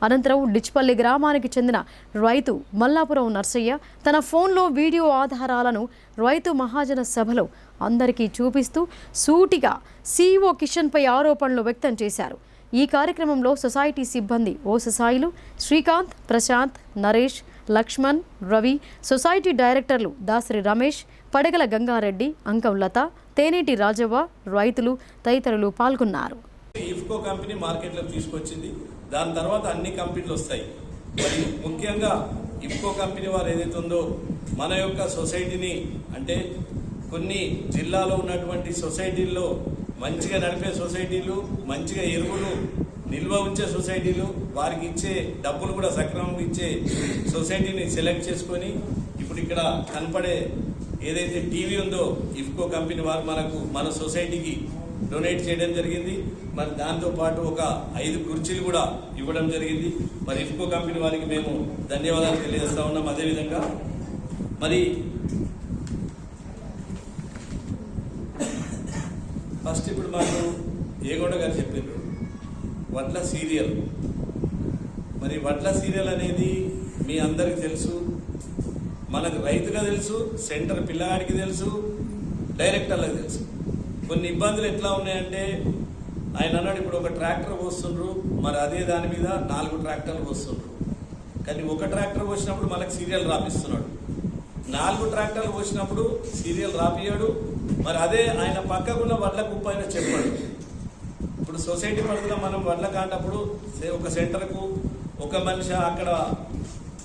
Speaker 1: అనంతరం డిచ్పల్లి గ్రామానికి చెందిన రైతు మల్లాపురం నర్సయ్య తన ఫోన్లో వీడియో ఆధారాలను రైతు మహాజన సభలో అందరికీ చూపిస్తూ సూటిగా సీఈఓ కిషన్పై ఆరోపణలు వ్యక్తం చేశారు. ఈ కార్యక్రమంలో సొసైటీ సిబ్బంది ఓససాయిలు శ్రీకాంత్, ప్రశాంత్, నరేష్, లక్ష్మణ్, రవి, సొసైటీ డైరెక్టర్లు దాసరి రమేష్, పడగల గంగారెడ్డి, అంకం లత, తేనేటి రాజవ్వ, రైతులు తదితరులు పాల్గొన్నారు.
Speaker 10: ఇఫ్కో కంపెనీ మార్కెట్లోకి తీసుకొచ్చింది. దాని తర్వాత అన్ని కంపెనీలు వస్తాయి. మరి ముఖ్యంగా ఇఫ్కో కంపెనీ వారు ఏదైతే ఉందో మన యొక్క సొసైటీని, అంటే కొన్ని జిల్లాలో ఉన్నటువంటి సొసైటీల్లో మంచిగా నడిపే సొసైటీలు, మంచిగా ఎరువులు నిల్వ ఉంచే సొసైటీలు, వారికి ఇచ్చే డబ్బులు కూడా సక్రమంగా ఇచ్చే సొసైటీని సెలెక్ట్ చేసుకొని ఇప్పుడు ఇక్కడ కనపడే ఏదైతే టీవీ ఉందో ఇఫ్కో కంపెనీ వారు మన సొసైటీకి డొనేట్ చేయడం జరిగింది. మరి దాంతోపాటు ఒక 5 కుర్చీలు కూడా ఇవ్వడం జరిగింది. మరి ఇఫ్కో కంపెనీ వారికి మేము ధన్యవాదాలు తెలియజేస్తా ఉన్నాం. అదేవిధంగా మరి ఫస్ట్ ఇప్పుడు మాకు ఏగొండ గారు చెప్పారు వడ్ల సీరియల్. మరి వడ్ల సీరియల్ అనేది మీ అందరికి తెలుసు, మనకు రైతుగా తెలుసు, సెంటర్ పిల్లగాడికి తెలుసు, డైరెక్టర్లకు తెలుసు. కొన్ని ఇబ్బందులు ఎట్లా ఉన్నాయంటే ఆయన అన్నాడు ఇప్పుడు ఒక ట్రాక్టర్ పోస్తుండ్రు, మరి అదే దాని మీద 4 ట్రాక్టర్లు పోస్తుండ్రు. కానీ ఒక ట్రాక్టర్ పోసినప్పుడు మనకు సీరియల్ రాపిస్తున్నాడు. 4 ట్రాక్టర్లు పోసినప్పుడు సీరియల్ రాపియాడు. మరి అదే ఆయన పక్కకున్న వడ్ల కుప్ప ఆయన చెప్పాడు. ఇప్పుడు సొసైటీ పరిధిలో మనం వడ్ల కాంటప్పుడు ఒక సెంటర్కు ఒక మనిషి అక్కడ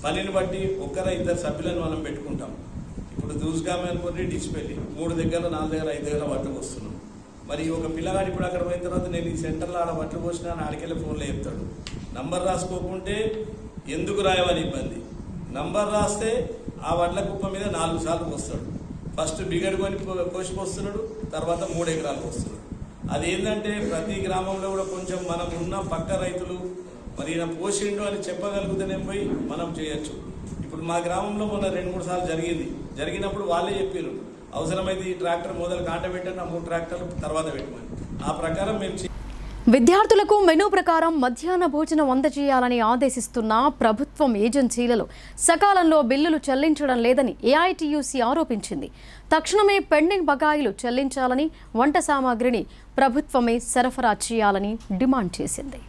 Speaker 10: పనిని బట్టి 1-2 సభ్యులను మనం పెట్టుకుంటాం. ఇప్పుడు దూసుగామే అనుకోండి, డిచ్పెల్లి 3 దగ్గర 4 దగ్గర 5 దగ్గర వడ్లకు వస్తున్నాం. మరి ఒక పిల్లగాడు ఇప్పుడు అక్కడ పోయిన తర్వాత నేను ఈ సెంటర్లో ఆడ వడ్లు పోసినా అని ఆడికెళ్ళి ఫోన్లో చెప్తాడు. నంబర్ రాసుకోకుంటే ఎందుకు రాయవని ఇబ్బంది. నంబర్ రాస్తే ఆ వడ్ల కుప్ప మీద 4 సార్లు పోస్తాడు. ఫస్ట్ బిగడు కొని పోసిపోస్తున్నాడు, తర్వాత 3 ఎకరాలు పోస్తున్నాడు. అది ఏంటంటే ప్రతి గ్రామంలో కూడా కొంచెం మనం ఉన్న పక్క రైతులు మరి ఈయన పోసిండు అని చెప్పగలిగితేనే పోయి మనం చేయొచ్చు. ఇప్పుడు మా గ్రామంలో మొన్న 2-3 సార్లు జరిగినప్పుడు వాళ్ళే చెప్పారు, అవసరమైతే ఈ ట్రాక్టర్ మొదలు కాంట పెట్టండి, ఆ 3 ట్రాక్టర్లు తర్వాత పెట్టమని. ఆ ప్రకారం మేము
Speaker 1: విద్యార్థులకు మెనూ ప్రకారం మధ్యాహ్న భోజనం అందజేయాలని ఆదేశిస్తున్న ప్రభుత్వం ఏజెన్సీలలో సకాలంలో బిల్లులు చెల్లించడం లేదని ఏఐటీయూసీ ఆరోపించింది. తక్షణమే పెండింగ్ బకాయిలు చెల్లించాలని, వంట సామాగ్రిని ప్రభుత్వమే సరఫరా చేయాలని డిమాండ్ చేసింది.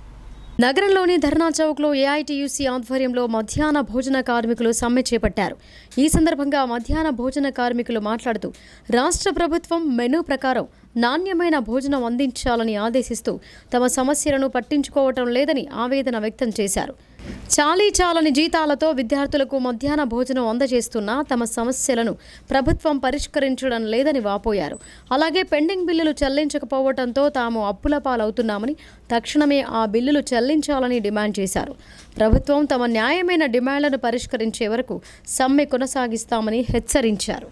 Speaker 1: నగరంలోని ధర్నా చౌక్లో ఏఐటీయూసీ ఆధ్వర్యంలో మధ్యాహ్న భోజన కార్మికులు సమ్మె చేపట్టారు. ఈ సందర్భంగా మధ్యాహ్న భోజన కార్మికులు మాట్లాడుతూ రాష్ట్ర ప్రభుత్వం మెనూ ప్రకారం నాణ్యమైన భోజనం అందించాలని ఆదేశిస్తూ తమ సమస్యలను పట్టించుకోవటం లేదని ఆవేదన వ్యక్తం చేశారు. చాలని జీతాలతో విద్యార్థులకు మధ్యాహ్న భోజనం అందజేస్తున్నా తమ సమస్యలను ప్రభుత్వం పరిష్కరించడం లేదని వాపోయారు. అలాగే పెండింగ్ బిల్లులు చెల్లించకపోవడంతో తాము అప్పుల పాలవుతున్నామని, తక్షణమే ఆ బిల్లులు చెల్లించాలని డిమాండ్ చేశారు. ప్రభుత్వం తమ న్యాయమైన డిమాండ్లను పరిష్కరించే వరకు సమ్మె కొనసాగిస్తామని హెచ్చరించారు.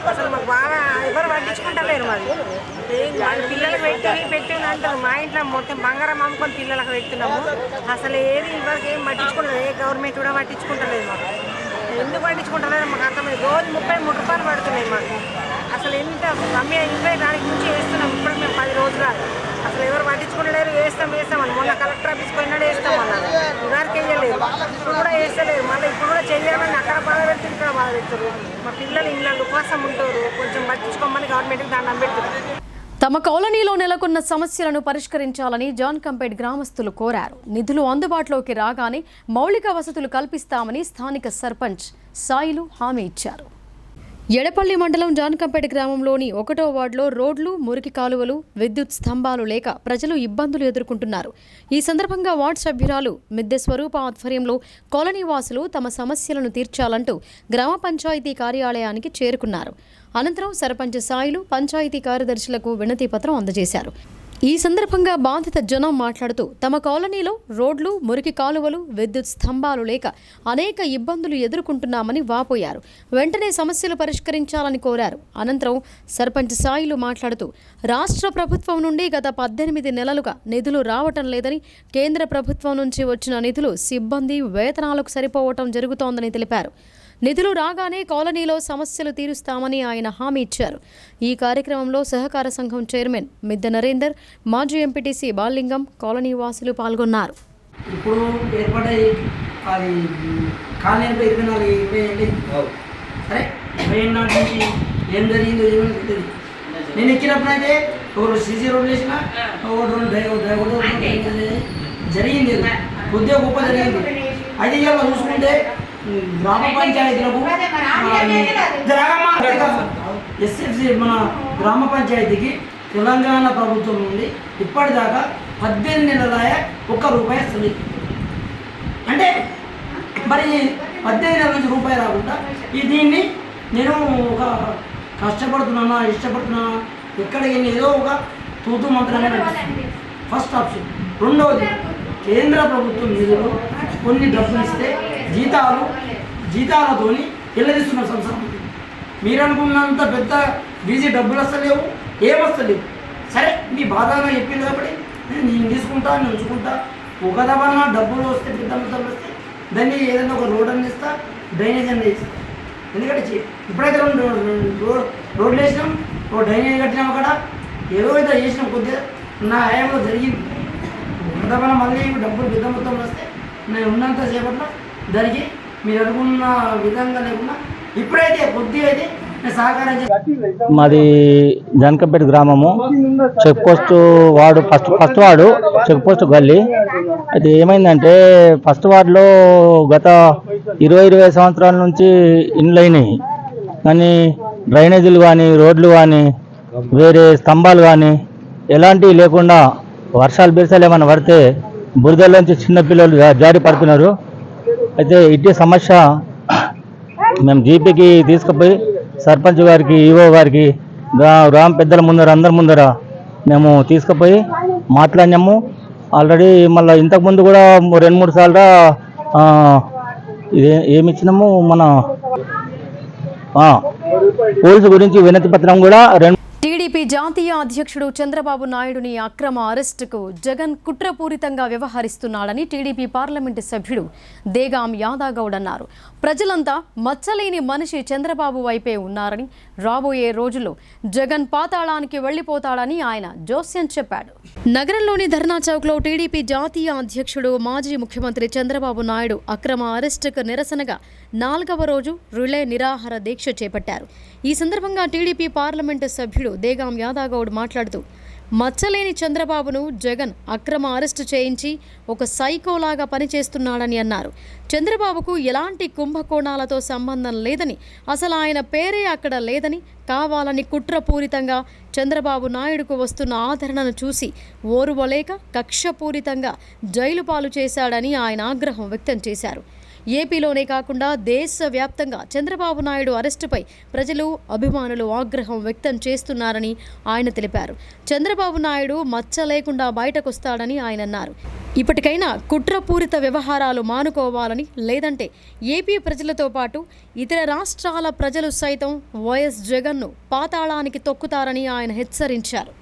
Speaker 9: అసలు మాకు బాగా ఎవరు పట్టించుకుంటలేరు. మరి పిల్లలకు పెట్టి అంటారు. మా ఇంట్లో మొత్తం బంగారం అమ్ముకొని పిల్లలకు పెడుతున్నాము. అసలు ఏది ఇవరకు ఏం పట్టించుకుంటలేదు. ఏ గవర్నమెంట్ కూడా పట్టించుకుంటలేదు. మాకు ఎందుకు పట్టించుకుంటలేదు మాకు అర్థమైంది. రోజు 33 రూపాయలు పడుతున్నాయి మాకు. అసలు ఎంత రమ్య 20 దానికి నుంచి వేస్తున్నాం. ఇప్పుడు మేము 10 రోజులు అసలు ఎవరు పట్టించుకుంటలేరు. వేస్తామని మొన్న కలెక్టర్ ఆఫీస్కి పోయినాడు వేస్తామన్నారు. ఇవరికి వేయలేదు, ఇప్పుడు కూడా వేస్తలేదు. మళ్ళీ ఇప్పుడు కూడా చేయమని అక్కడ బాధ పెడుతుంది, ఇక్కడ బాధ పెడతారు. మా పిల్లలు ఇళ్ళ కోసం ఉంటారు. కొంచెం పట్టించుకోమని గవర్నమెంట్కి దండం పెడుతున్నారు.
Speaker 1: తమ కాలనీలో నెలకొన్న సమస్యలను పరిష్కరించాలని జాన్కంపేట్ గ్రామస్తులు కోరారు. నిధులు అందుబాటులోకి రాగానే మౌలిక వసతులు కల్పిస్తామని స్థానిక సర్పంచ్ సాయిలు హామీ ఇచ్చారు. ఎడపల్లి మండలం జాన్కంపేట గ్రామంలోని 1వ వార్డులో రోడ్లు, మురికి కాలువలు, విద్యుత్ స్తంభాలు లేక ప్రజలు ఇబ్బందులు ఎదుర్కొంటున్నారు. ఈ సందర్భంగా వార్డు సభ్యురాలు మిద్దె స్వరూప ఆధ్వర్యంలో కాలనీ వాసులు తమ సమస్యలను తీర్చాలంటూ గ్రామ పంచాయతీ కార్యాలయానికి చేరుకున్నారు. అనంతరం సర్పంచ్ సాయిలు పంచాయతీ కార్యదర్శులకు వినతి పత్రం అందజేశారు. ఈ సందర్భంగా బాధిత జనం మాట్లాడుతూ తమ కాలనీలో రోడ్లు, మురికి కాలువలు, విద్యుత్ స్తంభాలు లేక అనేక ఇబ్బందులు ఎదుర్కొంటున్నామని వాపోయారు. వెంటనే సమస్యలు పరిష్కరించాలని కోరారు. అనంతరం సర్పంచ్ సాయిలు మాట్లాడుతూ రాష్ట్ర ప్రభుత్వం నుండి గత 18 నెలలుగా నిధులు రావటం లేదని, కేంద్ర ప్రభుత్వం నుంచి వచ్చిన నిధులు సిబ్బంది వేతనాలకు సరిపోవటం జరుగుతోందని తెలిపారు. నిధులు రాగానే కాలనీలో సమస్యలు తీరుస్తామని ఆయన హామీ ఇచ్చారు. ఈ కార్యక్రమంలో సహకార సంఘం చైర్మన్ మిద్దె నరేందర్, మాజీ ఎంపీటీసీ బాలింగం, కాలనీ వాసులు పాల్గొన్నారు.
Speaker 11: ఇప్పుడు ఏర్పడే అది కాలనీ 24 సరే 20 నాటి నుంచి ఏం జరిగిందో ఏమని తెలియదు. నేను ఎక్కినప్పుడైతే ఒకరు సీసీ రోడ్లు వేసిన, జరిగింది కొద్దిగా గొప్ప జరిగింది. అయితే ఇవాళ చూసుకుంటే గ్రామ పంచాయతీలకు ఎస్ఎఫ్సి మన గ్రామ పంచాయతీకి తెలంగాణ ప్రభుత్వం నుండి ఇప్పటిదాకా 18 నెలల ₹1 వస్తుంది. అంటే మరి 18 నెలల నుంచి రూపాయి రాకుండా దీన్ని నేను ఒక కష్టపడుతున్నానా, ఇష్టపడుతున్నానా, ఎక్కడికి ఏదో ఒక తూతు మంత్రంగా నడుస్తుంది. First option. రెండవది, కేంద్ర ప్రభుత్వం నిధులు కొన్ని డబ్బులు ఇస్తే జీతాలతోని వెళ్ళదీస్తున్నారు సంవత్సరం. మీరు అనుకున్నంత పెద్ద బీజీ డబ్బులు వస్తలేవు, ఏమొస్తలేవు. సరే మీ బాధగా చెప్పింది కాబట్టి నేను తీసుకుంటా, నేను ఉంచుకుంటా. ఒక దఫాన డబ్బులు వస్తే, పెద్ద మొత్తాలు వస్తే దాన్ని ఏదైనా ఒక రోడ్ అని ఇస్తా, డ్రైనేజ్ అని ఇస్తా. ఎందుకంటే ఇప్పుడైతే రోడ్లు వేసినాం, ఒక డ్రైనేజ్ కట్టినాం, అక్కడ ఏదో అయితే చేసినాం. కొద్దిగా నా హయాంలో జరిగింది. ఒక దఫాన మళ్ళీ డబ్బులు పెద్ద మొత్తంలో వస్తే నేను ఉన్నంత సేపట్లో దానికి మీరు అనుకున్న విధంగా లేకుండా ఇప్పుడైతే కొద్దిగా అయితే నేను సహకారం చేస్తాను.
Speaker 12: మాది జనకంపేట గ్రామము, check post ward, first ward check post గల్లీ. అయితే ఏమైందంటే ఫస్ట్ వార్డులో గత 20 సంవత్సరాల నుంచి ఇండ్లు అయినాయి, కానీ డ్రైనేజీలు కానీ రోడ్లు కానీ వేరే స్తంభాలు కానీ ఎలాంటివి లేకుండా వర్షాలు బిర్సాలు ఏమైనా పడితే బురదలోంచి చిన్నపిల్లలు జారి పడుతున్నారు. అయితే ఇదే సమస్య మేము జీపీకి తీసుకుపోయి సర్పంచ్ గారికి, ఈఓ గారికి, గ్రామ పెద్దల ముందర అందరి ముందర మేము తీసుకుపోయి మాట్లాడినాము. ఆల్రెడీ మళ్ళీ ఇంతకుముందు కూడా 2-3 సార్లు ఏమిచ్చినాము, మన పోలీసు గురించి వినతి పత్రం కూడా
Speaker 1: టీడీపీ జాతీయ అధ్యక్షుడు చంద్రబాబు నాయుడుని అక్రమ అరెస్టుకు జగన్ కుట్రపూరితంగా వ్యవహరిస్తున్నాడని టీడీపీ పార్లమెంటు సభ్యుడు దేగాం యాదగౌడ్ అన్నారు. ప్రజలంతా మచ్చలేని మనిషి చంద్రబాబు వైపే ఉన్నారని, రాబోయే రోజుల్లో జగన్ పాతాళానికి వెళ్లిపోతాడని ఆయన జోస్యం చెప్పాడు. నగరంలోని ధర్నా చౌక్లో టీడీపీ జాతీయ అధ్యక్షుడు మాజీ ముఖ్యమంత్రి చంద్రబాబు నాయుడు అక్రమ అరెస్టుకు నిరసనగా 4వ రోజు రిలే నిరాహార దీక్ష చేపట్టారు. ఈ సందర్భంగా టీడీపీ పార్లమెంటు సభ్యుడు దేగాం యాదగౌడ్ మాట్లాడుతూ, మచ్చలేని చంద్రబాబును జగన్ అక్రమ అరెస్టు చేయించి ఒక సైకోలాగా పనిచేస్తున్నాడని అన్నారు. చంద్రబాబుకు ఎలాంటి కుంభకోణాలతో సంబంధం లేదని, అసలు ఆయన పేరే అక్కడ లేదని, కావాలని కుట్రపూరితంగా చంద్రబాబు నాయుడుకు వస్తున్న ఆదరణను చూసి ఓర్వలేక కక్షపూరితంగా జైలు పాలు చేశాడని ఆయన ఆగ్రహం వ్యక్తం చేశారు. ఏపీలోనే కాకుండా దేశవ్యాప్తంగా చంద్రబాబు నాయుడు అరెస్టుపై ప్రజలు, అభిమానులు ఆగ్రహం వ్యక్తం చేస్తున్నారని ఆయన తెలిపారు. చంద్రబాబు నాయుడు మచ్చ లేకుండా బయటకొస్తాడని ఆయన అన్నారు. ఇప్పటికైనా కుట్రపూరిత వ్యవహారాలు మానుకోవాలని, లేదంటే ఏపీ ప్రజలతో పాటు ఇతర రాష్ట్రాల ప్రజలు సైతం వైఎస్ జగన్ను పాతాళానికి తొక్కుతారని ఆయన హెచ్చరించారు.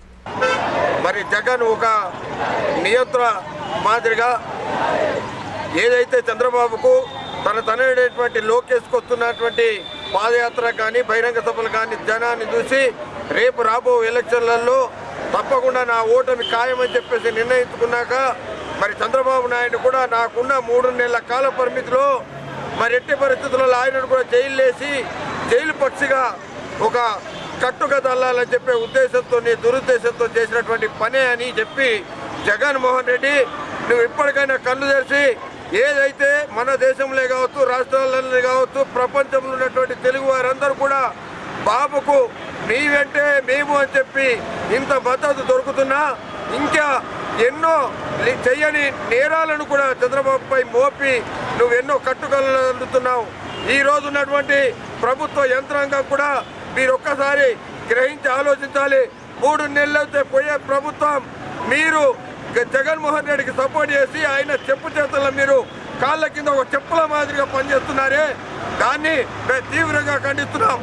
Speaker 13: మరి జగన్ ఒక నియంత్రణ మాదిరిగా ఏదైతే చంద్రబాబుకు తన తనయుడైనటువంటి లోకేష్కు వస్తున్నటువంటి పాదయాత్ర కానీ బహిరంగ సభలు కానీ జనాన్ని చూసి రేపు రాబో ఎలక్షన్లలో తప్పకుండా నా ఓటమి ఖాయమని చెప్పేసి నిర్ణయించుకున్నాక మరి చంద్రబాబు నాయుడు కూడా నాకున్న 3 నెలల కాల పరిమితిలో మరి ఎట్టి పరిస్థితుల్లో ఆయనను కూడా జైలు పక్షిగా ఒక కట్టుగా తల్లాలని చెప్పే ఉద్దేశంతో, దురుద్దేశంతో చేసినటువంటి పనే అని చెప్పి జగన్మోహన్ రెడ్డి, నువ్వు ఇప్పటికైనా కళ్ళు తెరిచి ఏదైతే మన దేశంలో కావచ్చు, రాష్ట్రాలలో కావచ్చు, ప్రపంచంలో ఉన్నటువంటి తెలుగు వారందరూ కూడా బాబుకు నీ వెంటే మేము అని చెప్పి ఇంత మద్దతు దొరుకుతున్నా ఇంకా ఎన్నో చెయ్యని నేరాలను కూడా చంద్రబాబుపై మోపి నువ్వు ఎన్నో కట్టుకలుతున్నావు. ఈ రోజు ఉన్నటువంటి ప్రభుత్వ యంత్రాంగం కూడా మీరు ఒక్కసారి గ్రహించి ఆలోచించాలి. 3 నెలలైతే పోయే ప్రభుత్వం మీరు జగన్మోహన్ రెడ్డికి సపోర్ట్ చేసి ఆయన చెప్పు చేతుల్లో మీరు కాళ్ళ కింద ఒక చెప్పుల మాదిరిగా పనిచేస్తున్నారే, దాన్ని తీవ్రంగా ఖండిస్తున్నాం.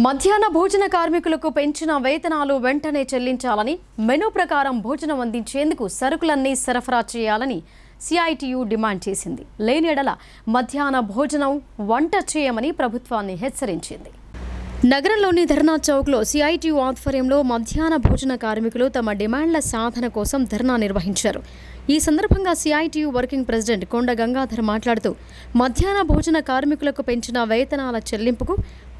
Speaker 1: మధ్యాహ్న భోజన కార్మికులకు పెంచిన వేతనాలు వెంటనే చెల్లించాలని, మెనూ ప్రకారం భోజనం అందించేందుకు సరుకులన్నీ సరఫరా చేయాలని సిఐటియు డిమాండ్ చేసింది. లేని ఎడల మధ్యాహ్న భోజనం వంట చేయమని ప్రభుత్వాన్ని హెచ్చరించింది. నగరంలోని ధర్నా చౌక్లో సిఐటియు ఆధ్వర్యంలో మధ్యాహ్న భోజన కార్మికులు తమ డిమాండ్ల సాధన కోసం ధర్నా నిర్వహించారు. ఈ సందర్భంగా సిఐటియు వర్కింగ్ ప్రెసిడెంట్ కొండ గంగాధర్ మాట్లాడుతూ, మధ్యాహ్న భోజన కార్మికులకు పెంచిన వేతనాల చెల్లింపుకు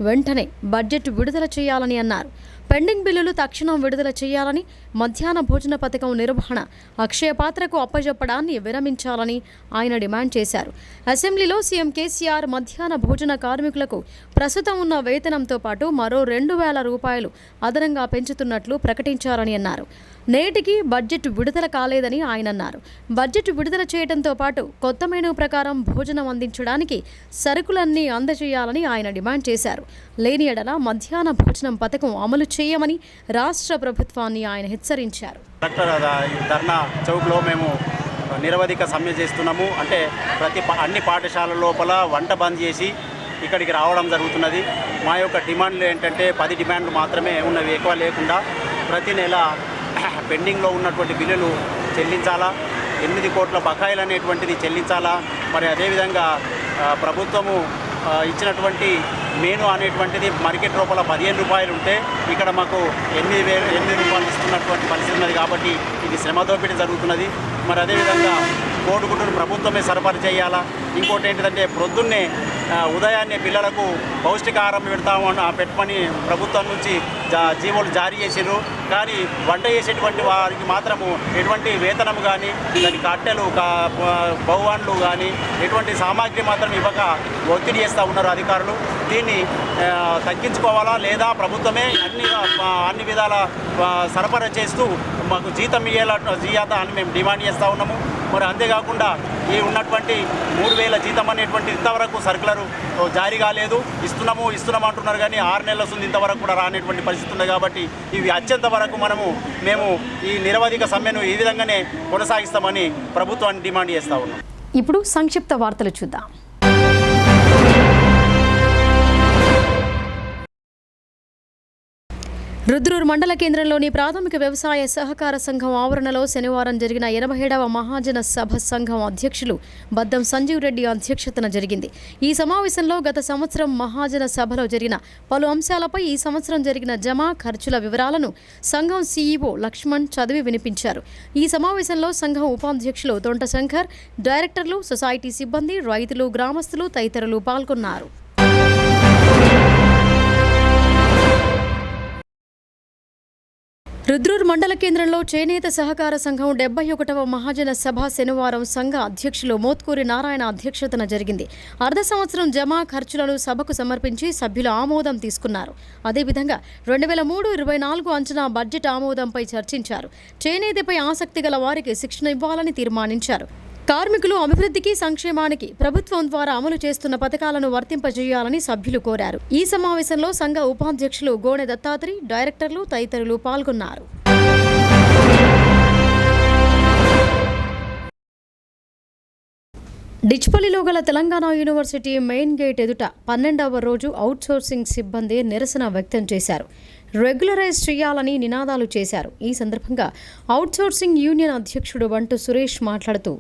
Speaker 1: వెంటనే బడ్జెట్ విడుదల చేయాలని అన్నారు. పెండింగ్ బిల్లులు తక్షణం విడుదల చేయాలని, మధ్యాహ్న భోజన పథకం నిర్వహణ అక్షయ పాత్రకు అప్పజెప్పడాన్ని విరమించాలని ఆయన డిమాండ్ చేశారు. అసెంబ్లీలో సీఎం కేసీఆర్ మధ్యాహ్న భోజన కార్మికులకు ప్రస్తుతం ఉన్న వేతనంతో పాటు మరో 2,000 రూపాయలు అదనంగా పెంచుతున్నట్లు ప్రకటించారని అన్నారు. నేటికి బడ్జెట్ విడుదల కాలేదని ఆయన అన్నారు. బడ్జెట్ విడుదల చేయడంతో పాటు కొత్త మెనూ ప్రకారం భోజనం అందించడానికి సరుకులన్నీ అందజేయాలని ఆయన డిమాండ్ చేశారు. లేని ఎడల మధ్యాహ్న భోజనం పథకం అమలు చేయమని రాష్ట్ర ప్రభుత్వాన్ని ఆయన హెచ్చరించారు.
Speaker 14: ధర్నా చౌక్లో మేము నిరవధిక సమ్మె చేస్తున్నాము. అంటే అన్ని పాఠశాలల లోపల వంట బంద్ చేసి ఇక్కడికి రావడం జరుగుతున్నది. మా యొక్క డిమాండ్లు ఏంటంటే 10 డిమాండ్లు మాత్రమే ఉన్నవి, ఎక్కువ లేకుండా ప్రతి నెల పెండింగ్లో ఉన్నటువంటి బిల్లులు చెల్లించాలా, 8 కోట్ల బకాయిలు అనేటువంటిది చెల్లించాలా. మరి అదేవిధంగా ప్రభుత్వము ఇచ్చినటువంటి మెనూ అనేటువంటిది మార్కెట్ లోపల 15 రూపాయలు ఉంటే ఇక్కడ మాకు 8 రూపాయలు ఇస్తున్నటువంటి పరిస్థితి ఉన్నది. కాబట్టి ఇది శ్రమ దోపిడీ జరుగుతున్నది. మరి అదేవిధంగా కోడిగుడ్డును ప్రభుత్వమే సరఫరా చేయాలా. ఇంకోటి ఏంటిదంటే ప్రొద్దున్నే ఉదయాన్నే పిల్లలకు పౌష్టికాహారం పెట్టమని ప్రభుత్వం నుంచి జీవోలు జారీ చేసారు. కానీ వంట చేసేటువంటి వారికి మాత్రము ఎటువంటి వేతనం కానీ దాని కట్టెలు బహువాన్లు కానీ ఎటువంటి సామాగ్రి మాత్రం ఇవ్వక ఒత్తిడి చేస్తూ ఉన్నారు అధికారులు. దీన్ని తగ్గించుకోవాలా లేదా ప్రభుత్వమే అన్ని విధాల సరఫరా చేస్తూ మాకు జీతం ఇయ్యాలా అని మేము డిమాండ్ చేస్తూ ఉన్నాము. మరి అంతేకాకుండా ఈ ఉన్నటువంటి 3000 జీతం అనేటువంటి ఇంతవరకు సర్కులరు జారీ కాలేదు. ఇస్తున్నాము అంటున్నారు కానీ 6 నెలల వస్తుంది ఇంతవరకు కూడా రానేటువంటి పరిస్థితి ఉంది. కాబట్టి ఇవి అత్యంత వరకు మేము ఈ నిరవధిక సమ్మెను ఈ విధంగానే కొనసాగిస్తామని ప్రభుత్వాన్ని డిమాండ్ చేస్తూ ఉన్నాం.
Speaker 1: ఇప్పుడు సంక్షిప్త వార్తలు చూద్దాం. రుద్రూరు మండల కేంద్రంలోని ప్రాథమిక వ్యవసాయ సహకార సంఘం ఆవరణలో శనివారం జరిగిన 87వ మహాజన సభ సంఘం అధ్యక్షులు బద్దం సంజీవ్ రెడ్డి అధ్యక్షతన జరిగింది. ఈ సమావేశంలో గత సంవత్సరం మహాజన సభలో జరిగిన పలు అంశాలపై ఈ సంవత్సరం జరిగిన జమా ఖర్చుల వివరాలను సంఘం సీఈఓ లక్ష్మణ్ చదివి వినిపించారు. ఈ సమావేశంలో సంఘం ఉపాధ్యక్షులు తొంట శంకర్, డైరెక్టర్లు, సొసైటీ సిబ్బంది, రైతులు, గ్రామస్తులు తదితరులు పాల్గొన్నారు. రుద్రూరు మండల కేంద్రంలో చేనేత సహకార సంఘం 71వ మహాజన సభ శనివారం సంఘ అధ్యక్షులు మోత్కూరి నారాయణ అధ్యక్షతన జరిగింది. అర్ధ సంవత్సరం జమా ఖర్చులను సభకు సమర్పించి సభ్యుల ఆమోదం తీసుకున్నారు. అదేవిధంగా 2023-24 అంచనా బడ్జెట్ ఆమోదంపై చర్చించారు. చేనేతపై ఆసక్తి గల వారికి శిక్షణ ఇవ్వాలని తీర్మానించారు. కార్మికులు అభివృద్ధికి, సంక్షేమానికి ప్రభుత్వం ద్వారా అమలు చేస్తున్న పథకాలను వర్తింపజేయాలని సభ్యులు కోరారు. ఈ సమావేశంలో సంఘ ఉపాధ్యక్షులు గోనె దత్తాత్రి, డైరెక్టర్లు తదితరులు పాల్గొన్నారు. డిచ్పల్లిలో గల తెలంగాణ యూనివర్సిటీ మెయిన్ గేట్ ఎదుట 12వ రోజు అవుట్సోర్సింగ్ సిబ్బంది నిరసన వ్యక్తం చేశారు. రెగ్యులరైజ్ చేయాలని నినాదాలు చేశారు. ఈ సందర్భంగా అవుట్సోర్సింగ్ యూనియన్ అధ్యక్షుడు బంటు సురేష్ మాట్లాడుతూ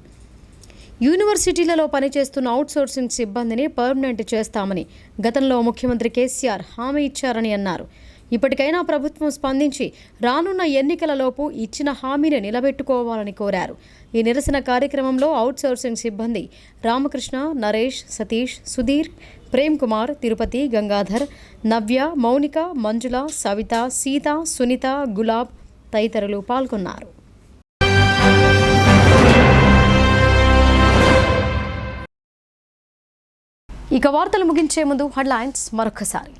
Speaker 1: యూనివర్సిటీలలో పనిచేస్తున్న అవుట్సోర్సింగ్ సిబ్బందిని పర్మనెంట్ చేస్తామని గతంలో ముఖ్యమంత్రి కేసీఆర్ హామీ ఇచ్చారని అన్నారు. ఇప్పటికైనా ప్రభుత్వం స్పందించి రానున్న ఎన్నికలలోపు ఇచ్చిన హామీని నిలబెట్టుకోవాలని కోరారు. ఈ నిరసన కార్యక్రమంలో అవుట్సోర్సింగ్ సిబ్బంది రామకృష్ణ, నరేష్, సతీష్, సుధీర్, ప్రేమ్ కుమార్, తిరుపతి, గంగాధర్, నవ్య, మౌనిక, మంజుల, సవిత, సీత, సునీత, గులాబ్ తదితరులు పాల్గొన్నారు. ఇక వార్తలు ముగించే ముందు హెడ్లైన్స్ మరొకసారి.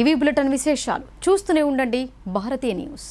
Speaker 1: ఇవి బులెటిన్ విశేషాలు. చూస్తూనే ఉండండి భారతీయ న్యూస్.